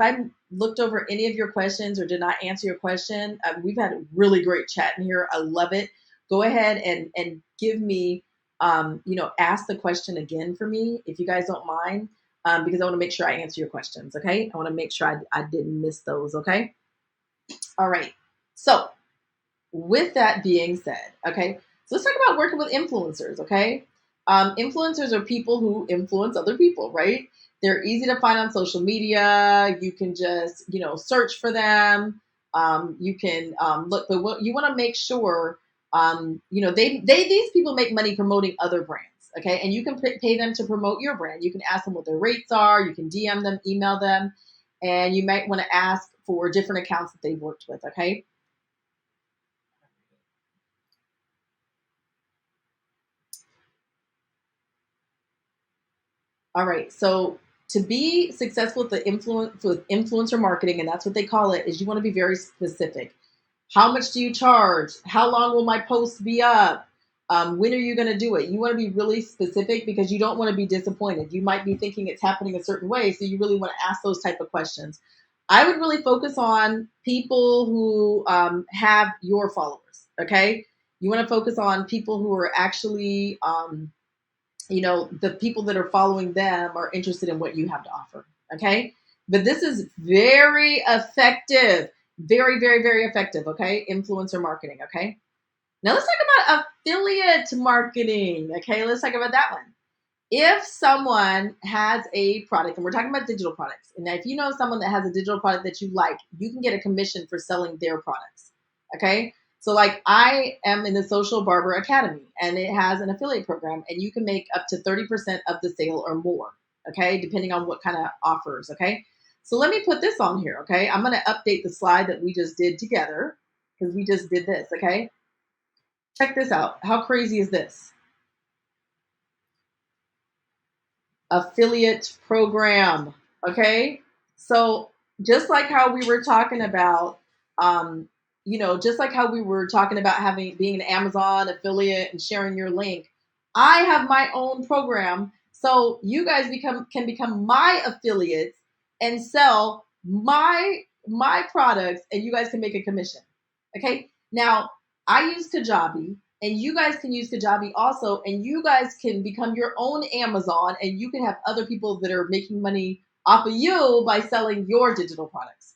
I looked over any of your questions or did not answer your question, we've had a really great chat in here. I love it. Go ahead and give me, ask the question again for me if you guys don't mind, because I want to make sure I answer your questions. Okay, I want to make sure I didn't miss those. Okay, all right. So with that being said, okay, so let's talk about working with influencers. Okay, influencers are people who influence other people, right? They're easy to find on social media. You can just, search for them. You can look, but what you want to make sure, these people make money promoting other brands. Okay. And you can pay them to promote your brand. You can ask them what their rates are. You can DM them, email them, and you might want to ask for different accounts that they've worked with. Okay. All right. So to be successful with influencer marketing, and that's what they call it, is you want to be very specific. How much do you charge? How long will my post be up? When are you going to do it? You want to be really specific because you don't want to be disappointed. You might be thinking it's happening a certain way, so you really want to ask those type of questions. I would really focus on people who have your followers. Okay, you want to focus on people who are actually the people that are following them are interested in what you have to offer. Okay. But this is very effective. Very, very, very effective. Okay. Influencer marketing. Okay. Now let's talk about affiliate marketing. Okay. Let's talk about that one. If someone has a product, and we're talking about digital products, and if you know someone that has a digital product that you like, you can get a commission for selling their products. Okay. So like I am in the Social Barber Academy and it has an affiliate program and you can make up to 30% of the sale or more. Okay. Depending on what kind of offers. Okay. So let me put this on here. Okay. I'm going to update the slide that we just did together because we just did this. Okay. Check this out. How crazy is this? Affiliate program. Okay. So just like how we were talking about, just like how we were talking about being an Amazon affiliate and sharing your link, I have my own program. So you guys can become my affiliates and sell my products and you guys can make a commission. Okay. Now I use Kajabi and you guys can use Kajabi also, and you guys can become your own Amazon and you can have other people that are making money off of you by selling your digital products.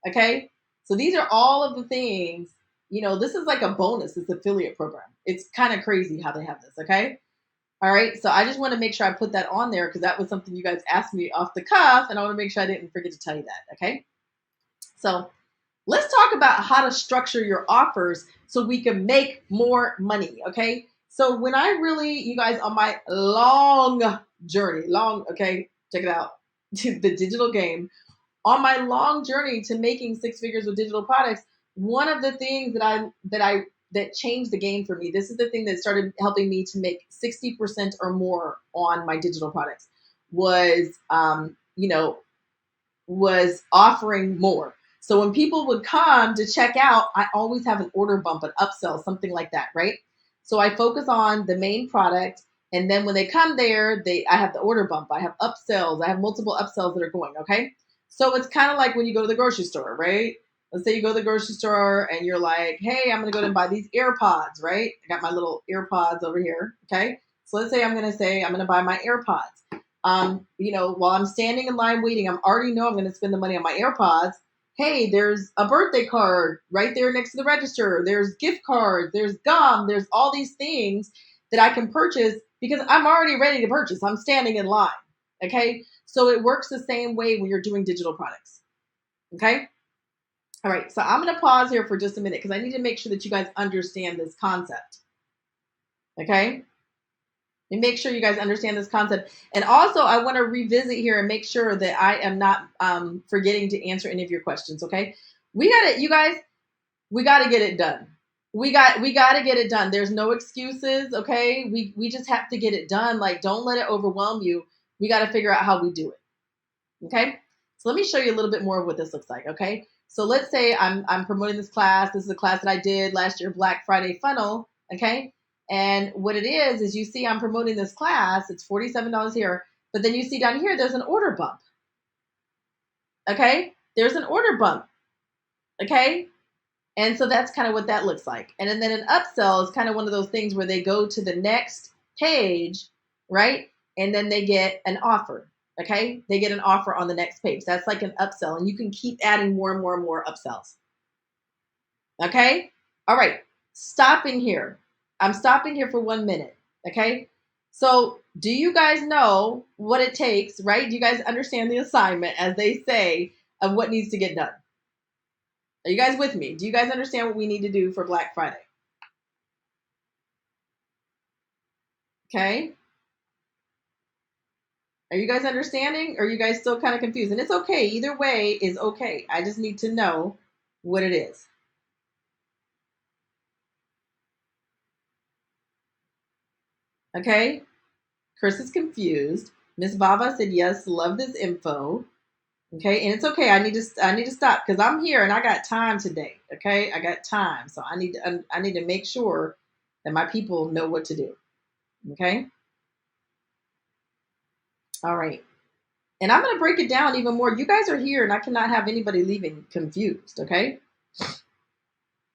Okay. So these are all of the things, this is like a bonus, this affiliate program. It's kind of crazy how they have this. Okay. All right. So I just want to make sure I put that on there because that was something you guys asked me off the cuff and I want to make sure I didn't forget to tell you that. Okay. So let's talk about how to structure your offers so we can make more money. Okay. So when you guys, on my long journey, okay, check it out, the digital game, on my long journey to making 6 figures with digital products, one of the things that changed the game for me, this is the thing that started helping me to make 60% or more on my digital products was, was offering more. So when people would come to check out, I always have an order bump, an upsell, something like that, right? So I focus on the main product. And then when they come there, I have the order bump. I have upsells. I have multiple upsells that are going. Okay. So it's kind of like when you go to the grocery store, right? Let's say you go to the grocery store and you're like, hey, I'm going to go and buy these AirPods, right? I got my little AirPods over here. Okay. So let's say I'm going to buy my AirPods. While I'm standing in line waiting, I already know I'm going to spend the money on my AirPods. Hey, there's a birthday card right there next to the register. There's gift cards. There's gum. There's all these things that I can purchase because I'm already ready to purchase. I'm standing in line. Okay. So it works the same way when you're doing digital products. Okay. All right. So I'm going to pause here for just a minute because I need to make sure that you guys understand this concept. Okay. And make sure you guys understand this concept. And also, I want to revisit here and make sure that I am not forgetting to answer any of your questions. Okay. We got it. You guys, we got to get it done. We got to get it done. There's no excuses. Okay. We just have to get it done. Like, don't let it overwhelm you. We got to figure out how we do it. Okay. So let me show you a little bit more of what this looks like. Okay. So let's say I'm promoting this class. This is a class that I did last year, Black Friday Funnel. Okay. And what it is you see I'm promoting this class. It's $47 here. But then you see down here, there's an order bump. Okay. There's an order bump. Okay. And so that's kind of what that looks like. And then an upsell is kind of one of those things where they go to the next page, right? And then they get an offer. Okay. They get an offer on the next page. That's like an upsell. And you can keep adding more and more and more upsells. Okay. All right. Stopping here. I'm stopping here for 1 minute. Okay. So do you guys know what it takes, right? Do you guys understand the assignment, as they say, of what needs to get done? Are you guys with me? Do you guys understand what we need to do for Black Friday? Okay. Are you guys understanding? Or are you guys still kind of confused? And it's okay. Either way is okay. I just need to know what it is. Okay. Chris is confused. Miss Bava said yes, love this info. Okay, and it's okay. I need to stop because I'm here and I got time today. Okay, I got time, so I need to make sure that my people know what to do. Okay. All right. And I'm going to break it down even more. You guys are here and I cannot have anybody leaving confused. Okay.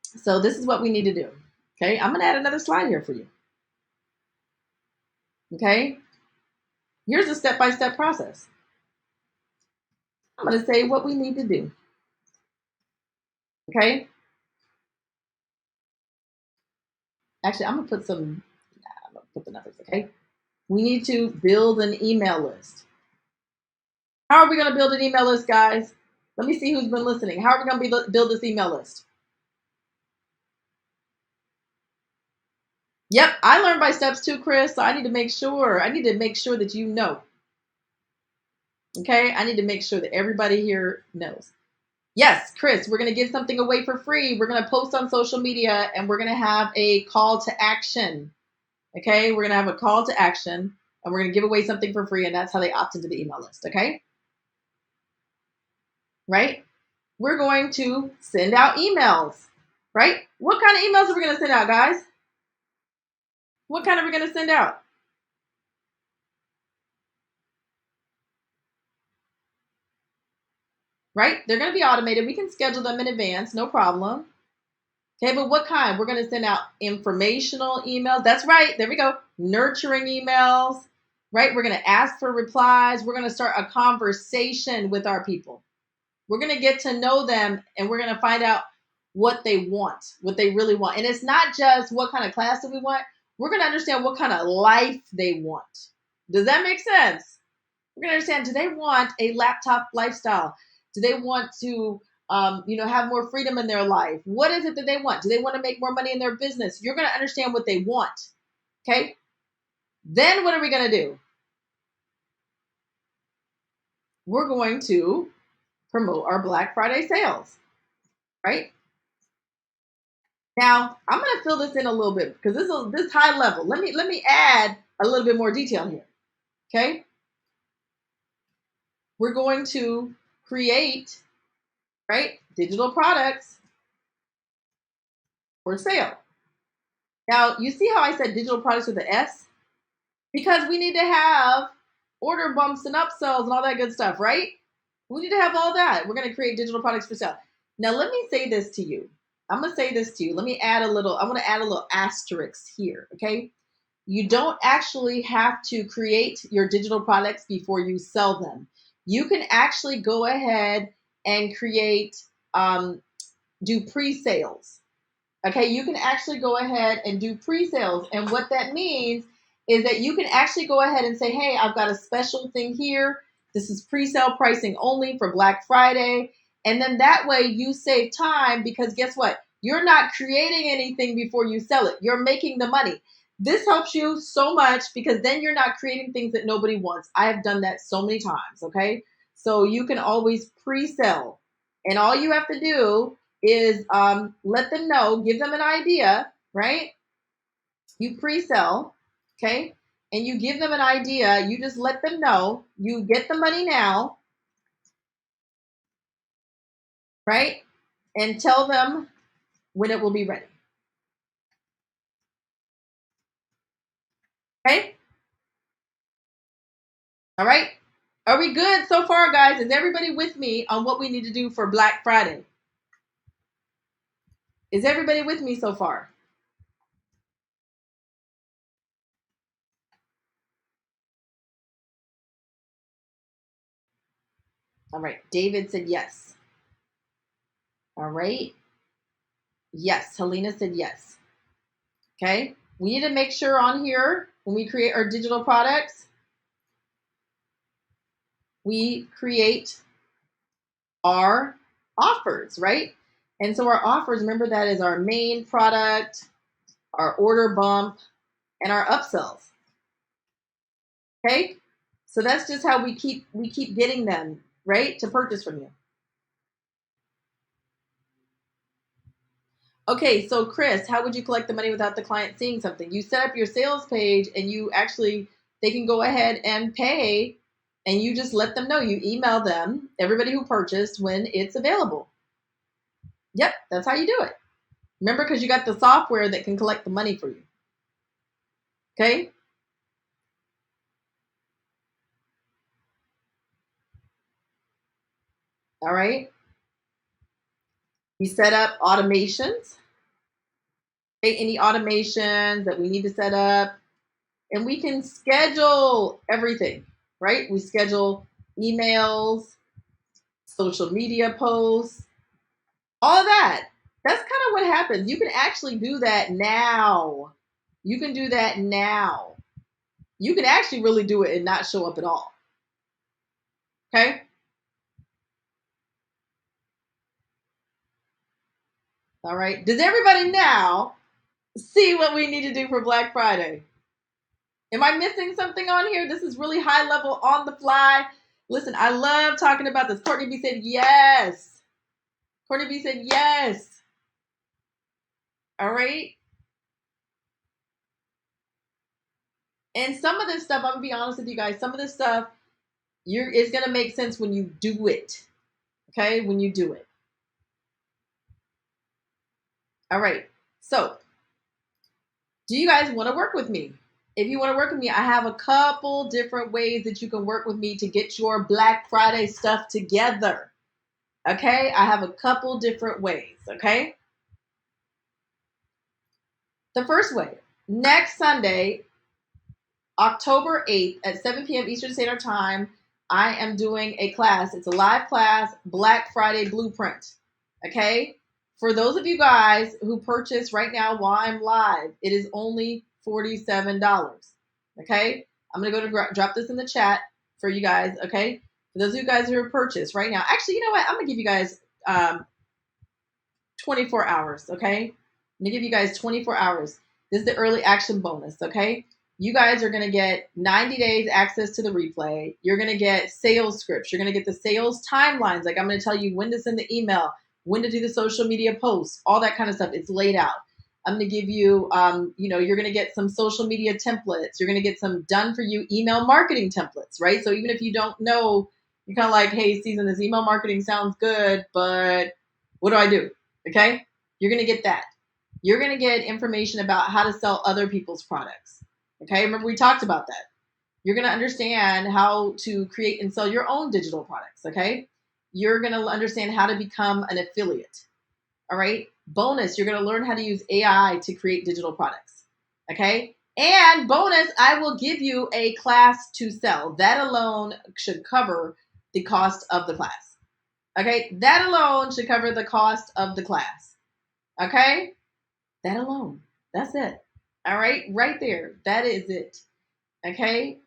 So this is what we need to do. Okay. I'm going to add another slide here for you. Okay. Here's a step-by-step process. I'm going to say what we need to do. Okay. Actually, I'm going to put I'm going to put the numbers. Okay. We need to build an email list. How are we going to build an email list, guys? Let me see who's been listening. How are we going to build this email list? Yep, I learned by steps too, Chris. So I need to make sure that you know. Okay, I need to make sure that everybody here knows. Yes, Chris, we're going to give something away for free. We're going to post on social media and we're going to have a call to action. Okay, we're going to have a call to action and we're going to give away something for free, and that's how they opt into the email list. Okay, right? We're going to send out emails, right? What kind of emails are we going to send out, guys? What kind are we going to send out? Right? They're going to be automated. We can schedule them in advance, no problem. Okay, but what kind? We're going to send out informational emails. That's right. There we go. Nurturing emails, right? We're going to ask for replies. We're going to start a conversation with our people. We're going to get to know them and we're going to find out what they want, what they really want. And it's not just what kind of class do we want. We're going to understand what kind of life they want. Does that make sense? We're going to understand, do they want a laptop lifestyle? Do they want to have more freedom in their life? What is it that they want? Do they want to make more money in their business? You're going to understand what they want. Okay. Then what are we going to do? We're going to promote our Black Friday sales, right? Now I'm going to fill this in a little bit because this high level. Let me add a little bit more detail here. Okay. We're going to create, right, digital products for sale. Now, you see how I said digital products with the S? Because we need to have order bumps and upsells and all that good stuff, right? We need to have all that. We're going to create digital products for sale. Now, let me say this to you. I'm going to say this to you. Let me add a little, I want to add a little asterisk here, okay? You don't actually have to create your digital products before you sell them. You can actually go ahead and create, do pre-sales. Okay, you can actually go ahead and do pre-sales. And what that means is that you can actually go ahead and say, hey, I've got a special thing here. This is pre-sale pricing only for Black Friday. And then that way you save time because guess what? You're not creating anything before you sell it. You're making the money. This helps you so much because then you're not creating things that nobody wants. I have done that so many times, okay? So you can always pre-sell. And all you have to do is let them know, give them an idea, right? You pre-sell, okay? And you give them an idea. You just let them know. You get the money now, right? And tell them when it will be ready. Okay? All right? Are we good so far, guys? Is everybody with me on what we need to do for Black Friday? Is everybody with me so far? All right. David said yes. All right. Yes. Helena said yes. Okay. We need to make sure on here when we create our digital products, we create our offers, right? And so our offers, remember that is our main product, our order bump, and our upsells. Okay? So that's just how we keep getting them, right? To purchase from you. Okay, so Chris, how would you collect the money without the client seeing something? You set up your sales page and you actually, they can go ahead and pay and you just let them know. You email them, everybody who purchased, when it's available. Yep, that's how you do it. Remember, because you got the software that can collect the money for you. Okay? All right. We set up automations. Okay, any automations that we need to set up. And we can schedule everything, right? We schedule emails, social media posts, all of that. That's kind of what happens. You can actually do that now. You can do that now. You can actually really do it and not show up at all. Okay? All right. Does everybody now see what we need to do for Black Friday? Am I missing something on here? This is really high level on the fly. Listen, I love talking about this. Courtney B said yes. Courtney B said yes. All right. And some of this stuff, I'm gonna be honest with you guys, some of this stuff it's gonna make sense when you do it. Okay, when you do it. All right. So, do you guys want to work with me? If you want to work with me, I have a couple different ways that you can work with me to get your Black Friday stuff together. Okay, I have a couple different ways. Okay. The first way, next Sunday, October 8th at 7 p.m. Eastern Standard Time, I am doing a class. It's a live class, Black Friday Blueprint. Okay? For those of you guys who purchase right now while I'm live, it is only $47. Okay? I'm going to go to drop this in the chat for you guys. Okay? For those of you guys who have purchased right now, actually, you know what? I'm going to give you guys 24 hours. Okay? I'm going to give you guys 24 hours. This is the early action bonus. Okay? You guys are going to get 90 days access to the replay. You're going to get sales scripts. You're going to get the sales timelines. Like I'm going to tell you when to send the email, when to do the social media posts, all that kind of stuff. It's laid out. I'm going to give you, you're going to get some social media templates. You're going to get some done for you email marketing templates, right? So even if you don't know, you're kind of like, hey, Season, this email marketing sounds good, but what do I do? Okay. You're going to get that. You're going to get information about how to sell other people's products. Okay, remember we talked about that. You're going to understand how to create and sell your own digital products. Okay, you're going to understand how to become an affiliate. All right, bonus, you're going to learn how to use AI to create digital products. Okay, and bonus, I will give you a class to sell. That alone should cover the cost of the class. Okay, that alone should cover the cost of the class. Okay, that alone. That's it. All right, right there. That is it. Okay.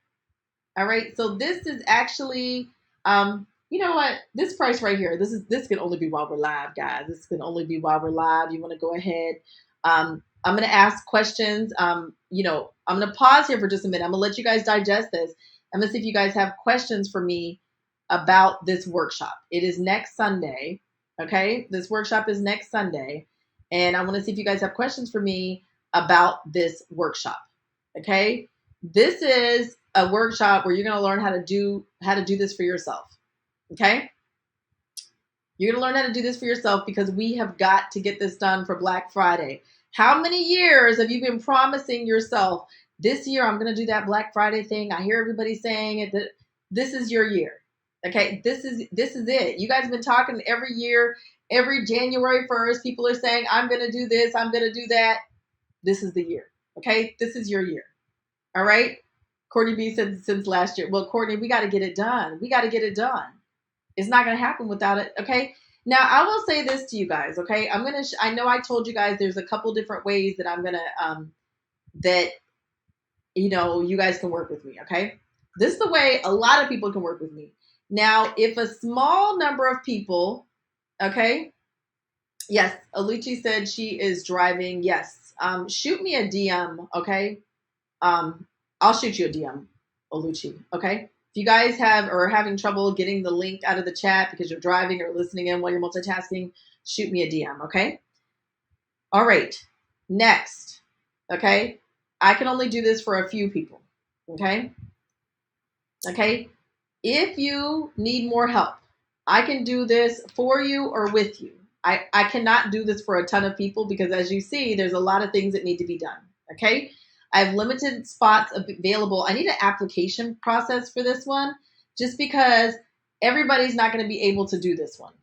All right. So this is actually, you know what? This price right here. This can only be while we're live, guys. This can only be while we're live. You want to go ahead. I'm gonna ask questions. I'm gonna pause here for just a minute. I'm gonna let you guys digest this. I'm gonna see if you guys have questions for me about this workshop. It is next Sunday. Okay, this workshop is next Sunday, and I want to see if you guys have questions for me about this workshop. Okay, this is a workshop where you're going to learn how to do this for yourself. Okay, you're going to learn how to do this for yourself because we have got to get this done for Black Friday. How many years have you been promising yourself, this year I'm going to do that Black Friday thing? I hear everybody saying it. That this is your year. Okay, this is it. You guys have been talking every year, every January 1st. People are saying, I'm going to do this, I'm going to do that. This is the year. Okay, this is your year. All right. Courtney B said since last year. Well, Courtney, we got to get it done. We got to get it done. It's not going to happen without it. Okay. Now I will say this to you guys. Okay, I know I told you guys there's a couple different ways that I'm gonna that you guys can work with me. Okay, this is the way a lot of people can work with me. Now, if a small number of people, okay, yes, Aluchi said she is driving. Yes, shoot me a DM. Okay, I'll shoot you a DM, Oluchi. Okay. If you guys are having trouble getting the link out of the chat because you're driving or listening in while you're multitasking, shoot me a DM. Okay. All right. Next. Okay. I can only do this for a few people. Okay. Okay. If you need more help, I can do this for you or with you. I cannot do this for a ton of people because, as you see, there's a lot of things that need to be done. Okay. I have limited spots available. I need an application process for this one just because everybody's not going to be able to do this one.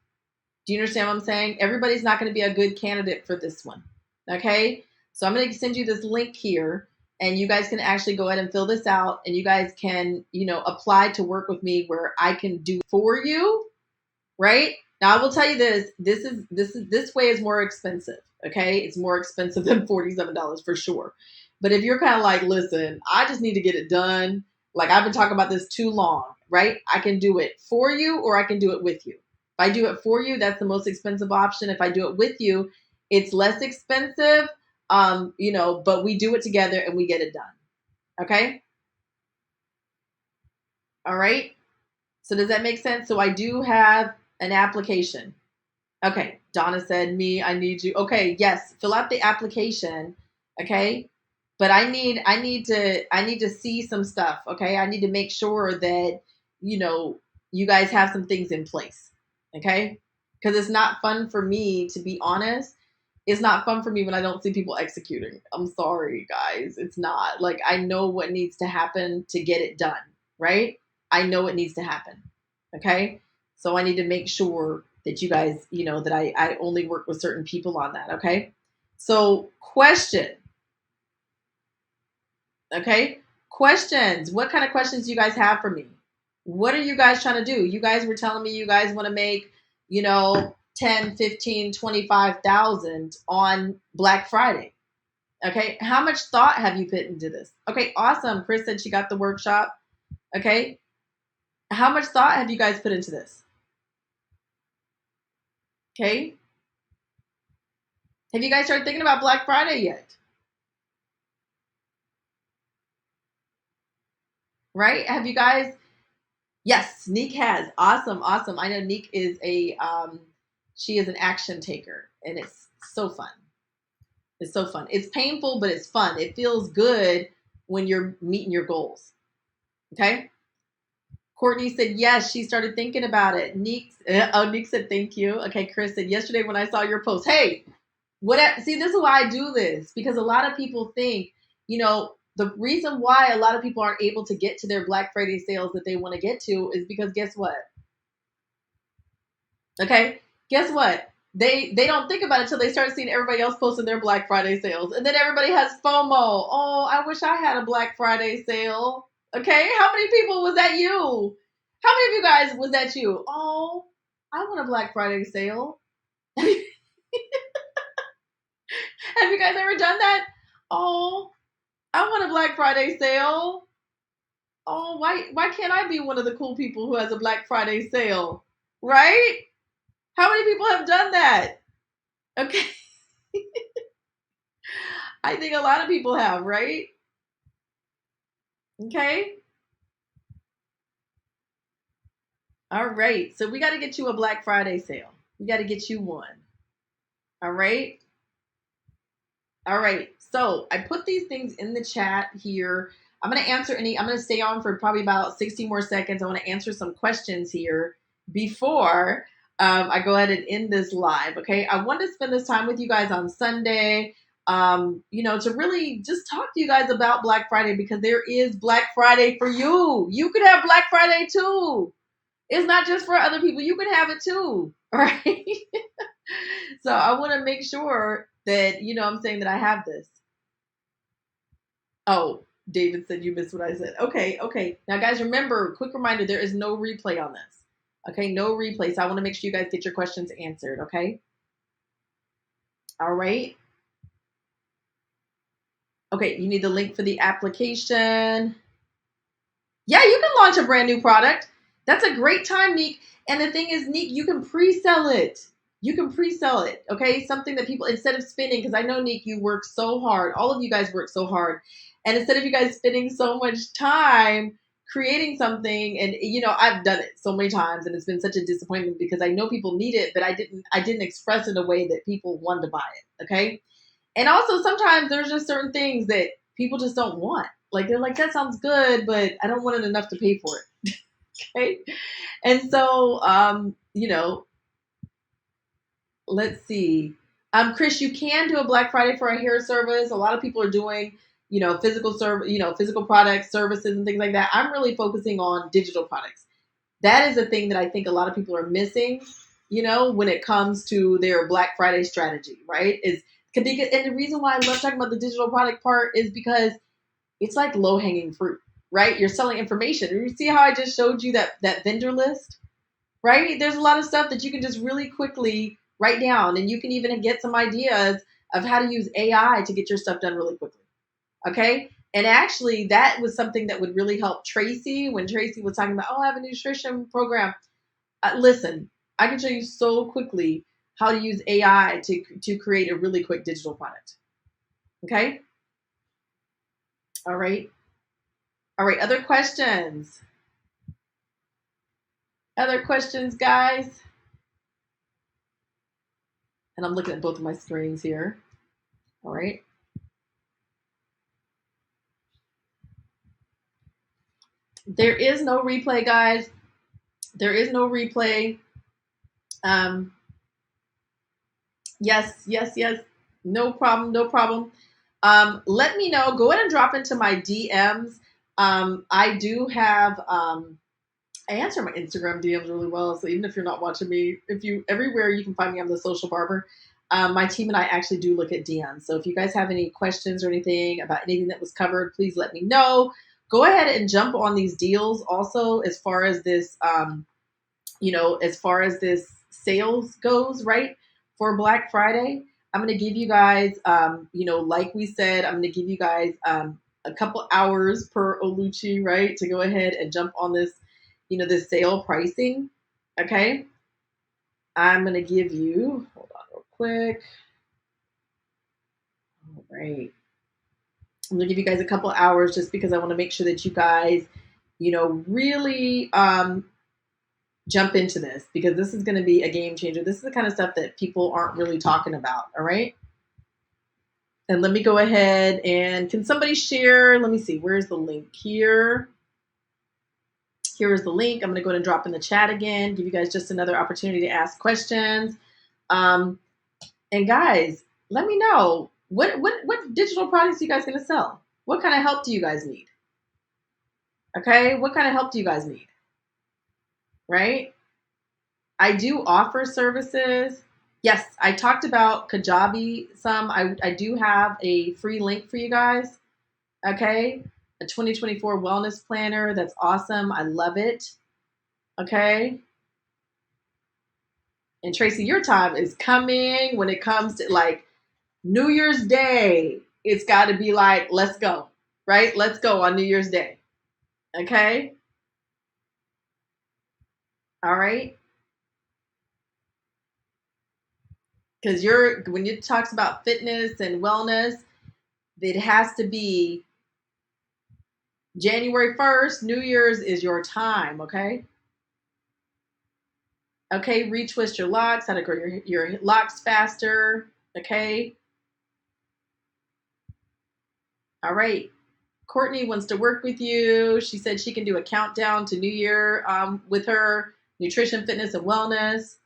Do you understand what I'm saying? Everybody's not going to be a good candidate for this one. Okay. So I'm going to send you this link here and you guys can actually go ahead and fill this out and you guys can, apply to work with me where I can do for you. Right. Now I will tell you this way is more expensive. Okay. It's more expensive than $47 for sure. But if you're kind of like, listen, I just need to get it done. Like I've been talking about this too long, right? I can do it for you or I can do it with you. If I do it for you, that's the most expensive option. If I do it with you, it's less expensive, but we do it together and we get it done. Okay? All right? So does that make sense? So I do have an application. Okay. Donna said, I need you. Okay. Yes. Fill out the application. Okay. But I need to see some stuff. Okay. I need to make sure that, you guys have some things in place. Okay. Because it's not fun for me, to be honest. It's not fun for me when I don't see people executing. I'm sorry, guys. It's not. Like, I know what needs to happen to get it done. Right. I know it needs to happen. Okay. So I need to make sure that you guys, that I only work with certain people on that. Okay. So question. Okay. Questions. What kind of questions do you guys have for me? What are you guys trying to do? You guys were telling me you guys want to make, 10, 15, 25,000 on Black Friday. Okay. How much thought have you put into this? Okay. Awesome. Chris said she got the workshop. Okay. How much thought have you guys put into this? Okay. Have you guys started thinking about Black Friday yet? Right? Have you guys? Yes, Neek has. Awesome. I know Neek is she is an action taker and it's so fun. It's so fun. It's painful, but it's fun. It feels good when you're meeting your goals. Okay. Courtney said, yes, she started thinking about it. Neek said, thank you. Okay. Chris said, yesterday when I saw your post, hey, See, this is why I do this, because a lot of people think, the reason why a lot of people aren't able to get to their Black Friday sales that they want to get to is because guess what? Okay, guess what? They don't think about it until they start seeing everybody else posting their Black Friday sales, and then everybody has FOMO. Oh, I wish I had a Black Friday sale. Okay, how many people was that you? How many of you guys was that you? Oh, I want a Black Friday sale. Have you guys ever done that? Oh, I want a Black Friday sale. Oh, why can't I be one of the cool people who has a Black Friday sale? Right? How many people have done that? Okay. I think a lot of people have, right? Okay. All right. So we got to get you a Black Friday sale. We got to get you one. All right. All right. So I put these things in the chat here. I'm going to answer I'm going to stay on for probably about 60 more seconds. I want to answer some questions here before I go ahead and end this live. Okay. I want to spend this time with you guys on Sunday, to really just talk to you guys about Black Friday, because there is Black Friday for you. You could have Black Friday too. It's not just for other people. You can have it too. All right. So I want to make sure that, I'm saying that I have this. Oh, David said you missed what I said. Okay. Now, guys, remember, quick reminder, there is no replay on this. Okay, no replay. So I want to make sure you guys get your questions answered. Okay. All right. Okay, you need the link for the application. Yeah, you can launch a brand new product. That's a great time, Neek. And the thing is, Neek, you can pre-sell it. You can pre-sell it, okay? Something that people, instead of spending, because I know, Neek, you work so hard. All of you guys work so hard. And instead of you guys spending so much time creating something, and I've done it so many times, and it's been such a disappointment because I know people need it, but I didn't express it in a way that people wanted to buy it, okay? And also sometimes there's just certain things that people just don't want. Like they're like, that sounds good, but I don't want it enough to pay for it. Okay. And so, let's see. Chris, you can do a Black Friday for a hair service. A lot of people are doing, physical products, services, and things like that. I'm really focusing on digital products. That is a thing that I think a lot of people are missing, when it comes to their Black Friday strategy, right? And the reason why I love talking about the digital product part is because it's like low hanging fruit, right? You're selling information. You see how I just showed you that vendor list, right? There's a lot of stuff that you can just really quickly write down, and you can even get some ideas of how to use AI to get your stuff done really quickly. Okay. And actually, that was something that would really help Tracy when Tracy was talking about, oh, I have a nutrition program. Listen, I can show you so quickly how to use AI to create a really quick digital product. Okay. All right. All right. Other questions? Other questions, guys? And I'm looking at both of my screens here. All right. There is no replay, guys. There is no replay. Yes. No problem. Let me know. Go ahead and drop into my DMs. I do have, I answer my Instagram DMs really well. So even if you're not watching me, everywhere you can find me, I'm the social barber. My team and I actually do look at DMs. So if you guys have any questions or anything about anything that was covered, please let me know. Go ahead and jump on these deals also, as far as this, as far as this sales goes, right? For Black Friday, I'm going to give you guys, like we said, I'm going to give you guys a couple hours per Oluchi, right? To go ahead and jump on this, this sale pricing. Okay. I'm going to give you, hold on real quick. All right. I'm going to give you guys a couple hours just because I want to make sure that you guys, really jump into this, because this is going to be a game changer. This is the kind of stuff that people aren't really talking about. All right. And let me go ahead and can somebody share? Let me see. Where's the link here? Here is the link. I'm going to go ahead and drop in the chat again, give you guys just another opportunity to ask questions. And guys, Let me know what digital products you guys gonna sell. What kind of help do you guys need? Okay, what kind of help do you guys need? Right? I do offer services. Yes, I talked about Kajabi some. I do have a free link for you guys. Okay, a 2024 wellness planner. That's awesome. I love it. Okay. And Tracy, your time is coming when it comes to like New Year's Day. It's got to be like, let's go, right? Let's go on New Year's Day. Okay. All right. Because when it talks about fitness and wellness, it has to be January 1st. New Year's is your time. Okay. Okay. Retwist your locks, how to grow your locks faster. Okay. All right. Courtney wants to work with you. She said she can do a countdown to New Year with her nutrition, fitness, and wellness.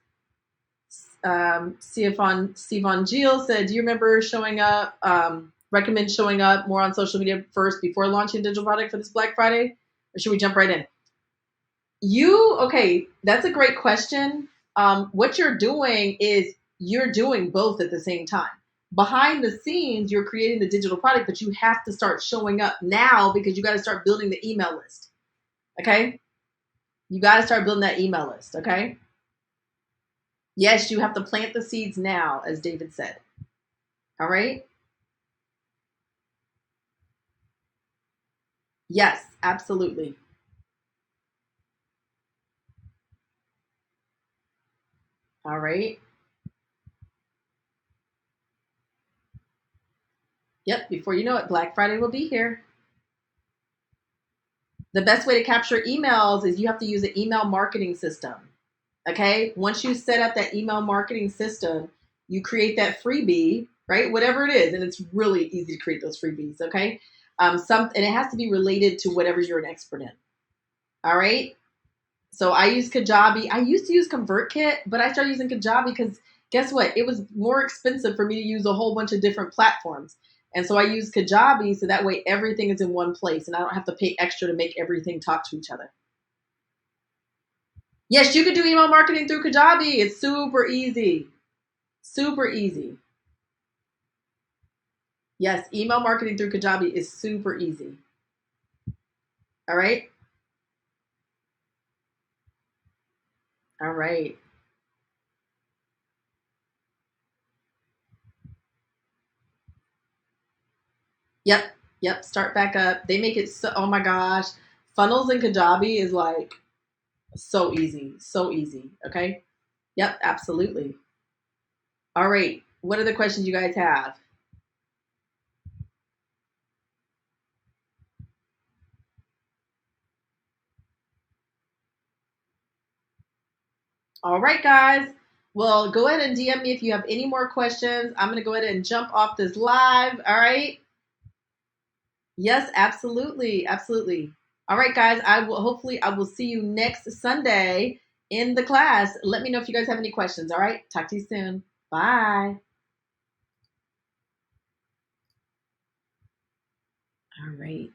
Sivan Gill said, do you remember showing up, recommend showing up more on social media first before launching a digital product for this Black Friday? Or should we jump right in? Okay, that's a great question. What you're doing is you're doing both at the same time. Behind the scenes, you're creating the digital product, but you have to start showing up now because you got to start building the email list. Okay? You got to start building that email list. Okay? Yes, you have to plant the seeds now, as David said. All right? Yes, absolutely. All right. Yep, before you know it, Black Friday will be here. The best way to capture emails is you have to use an email marketing system. Okay. Once you set up that email marketing system, you create that freebie, right? Whatever it is. And it's really easy to create those freebies. Okay. And it has to be related to whatever you're an expert in. All right. So I use Kajabi. I used to use ConvertKit, but I started using Kajabi because guess what? It was more expensive for me to use a whole bunch of different platforms. And so I use Kajabi so that way everything is in one place and I don't have to pay extra to make everything talk to each other. Yes, you could do email marketing through Kajabi. It's super easy. Super easy. Yes, email marketing through Kajabi is super easy. All right. All right. Yep. Yep. Start back up. They make it so, oh my gosh. Funnels in Kajabi is like so easy. So easy. Okay. Yep. Absolutely. All right. What other questions you guys have? All right, guys. Well, go ahead and DM me if you have any more questions. I'm going to go ahead and jump off this live. All right. Yes, absolutely. Absolutely. All right, guys. I will see you next Sunday in the class. Let me know if you guys have any questions. All right. Talk to you soon. Bye. All right.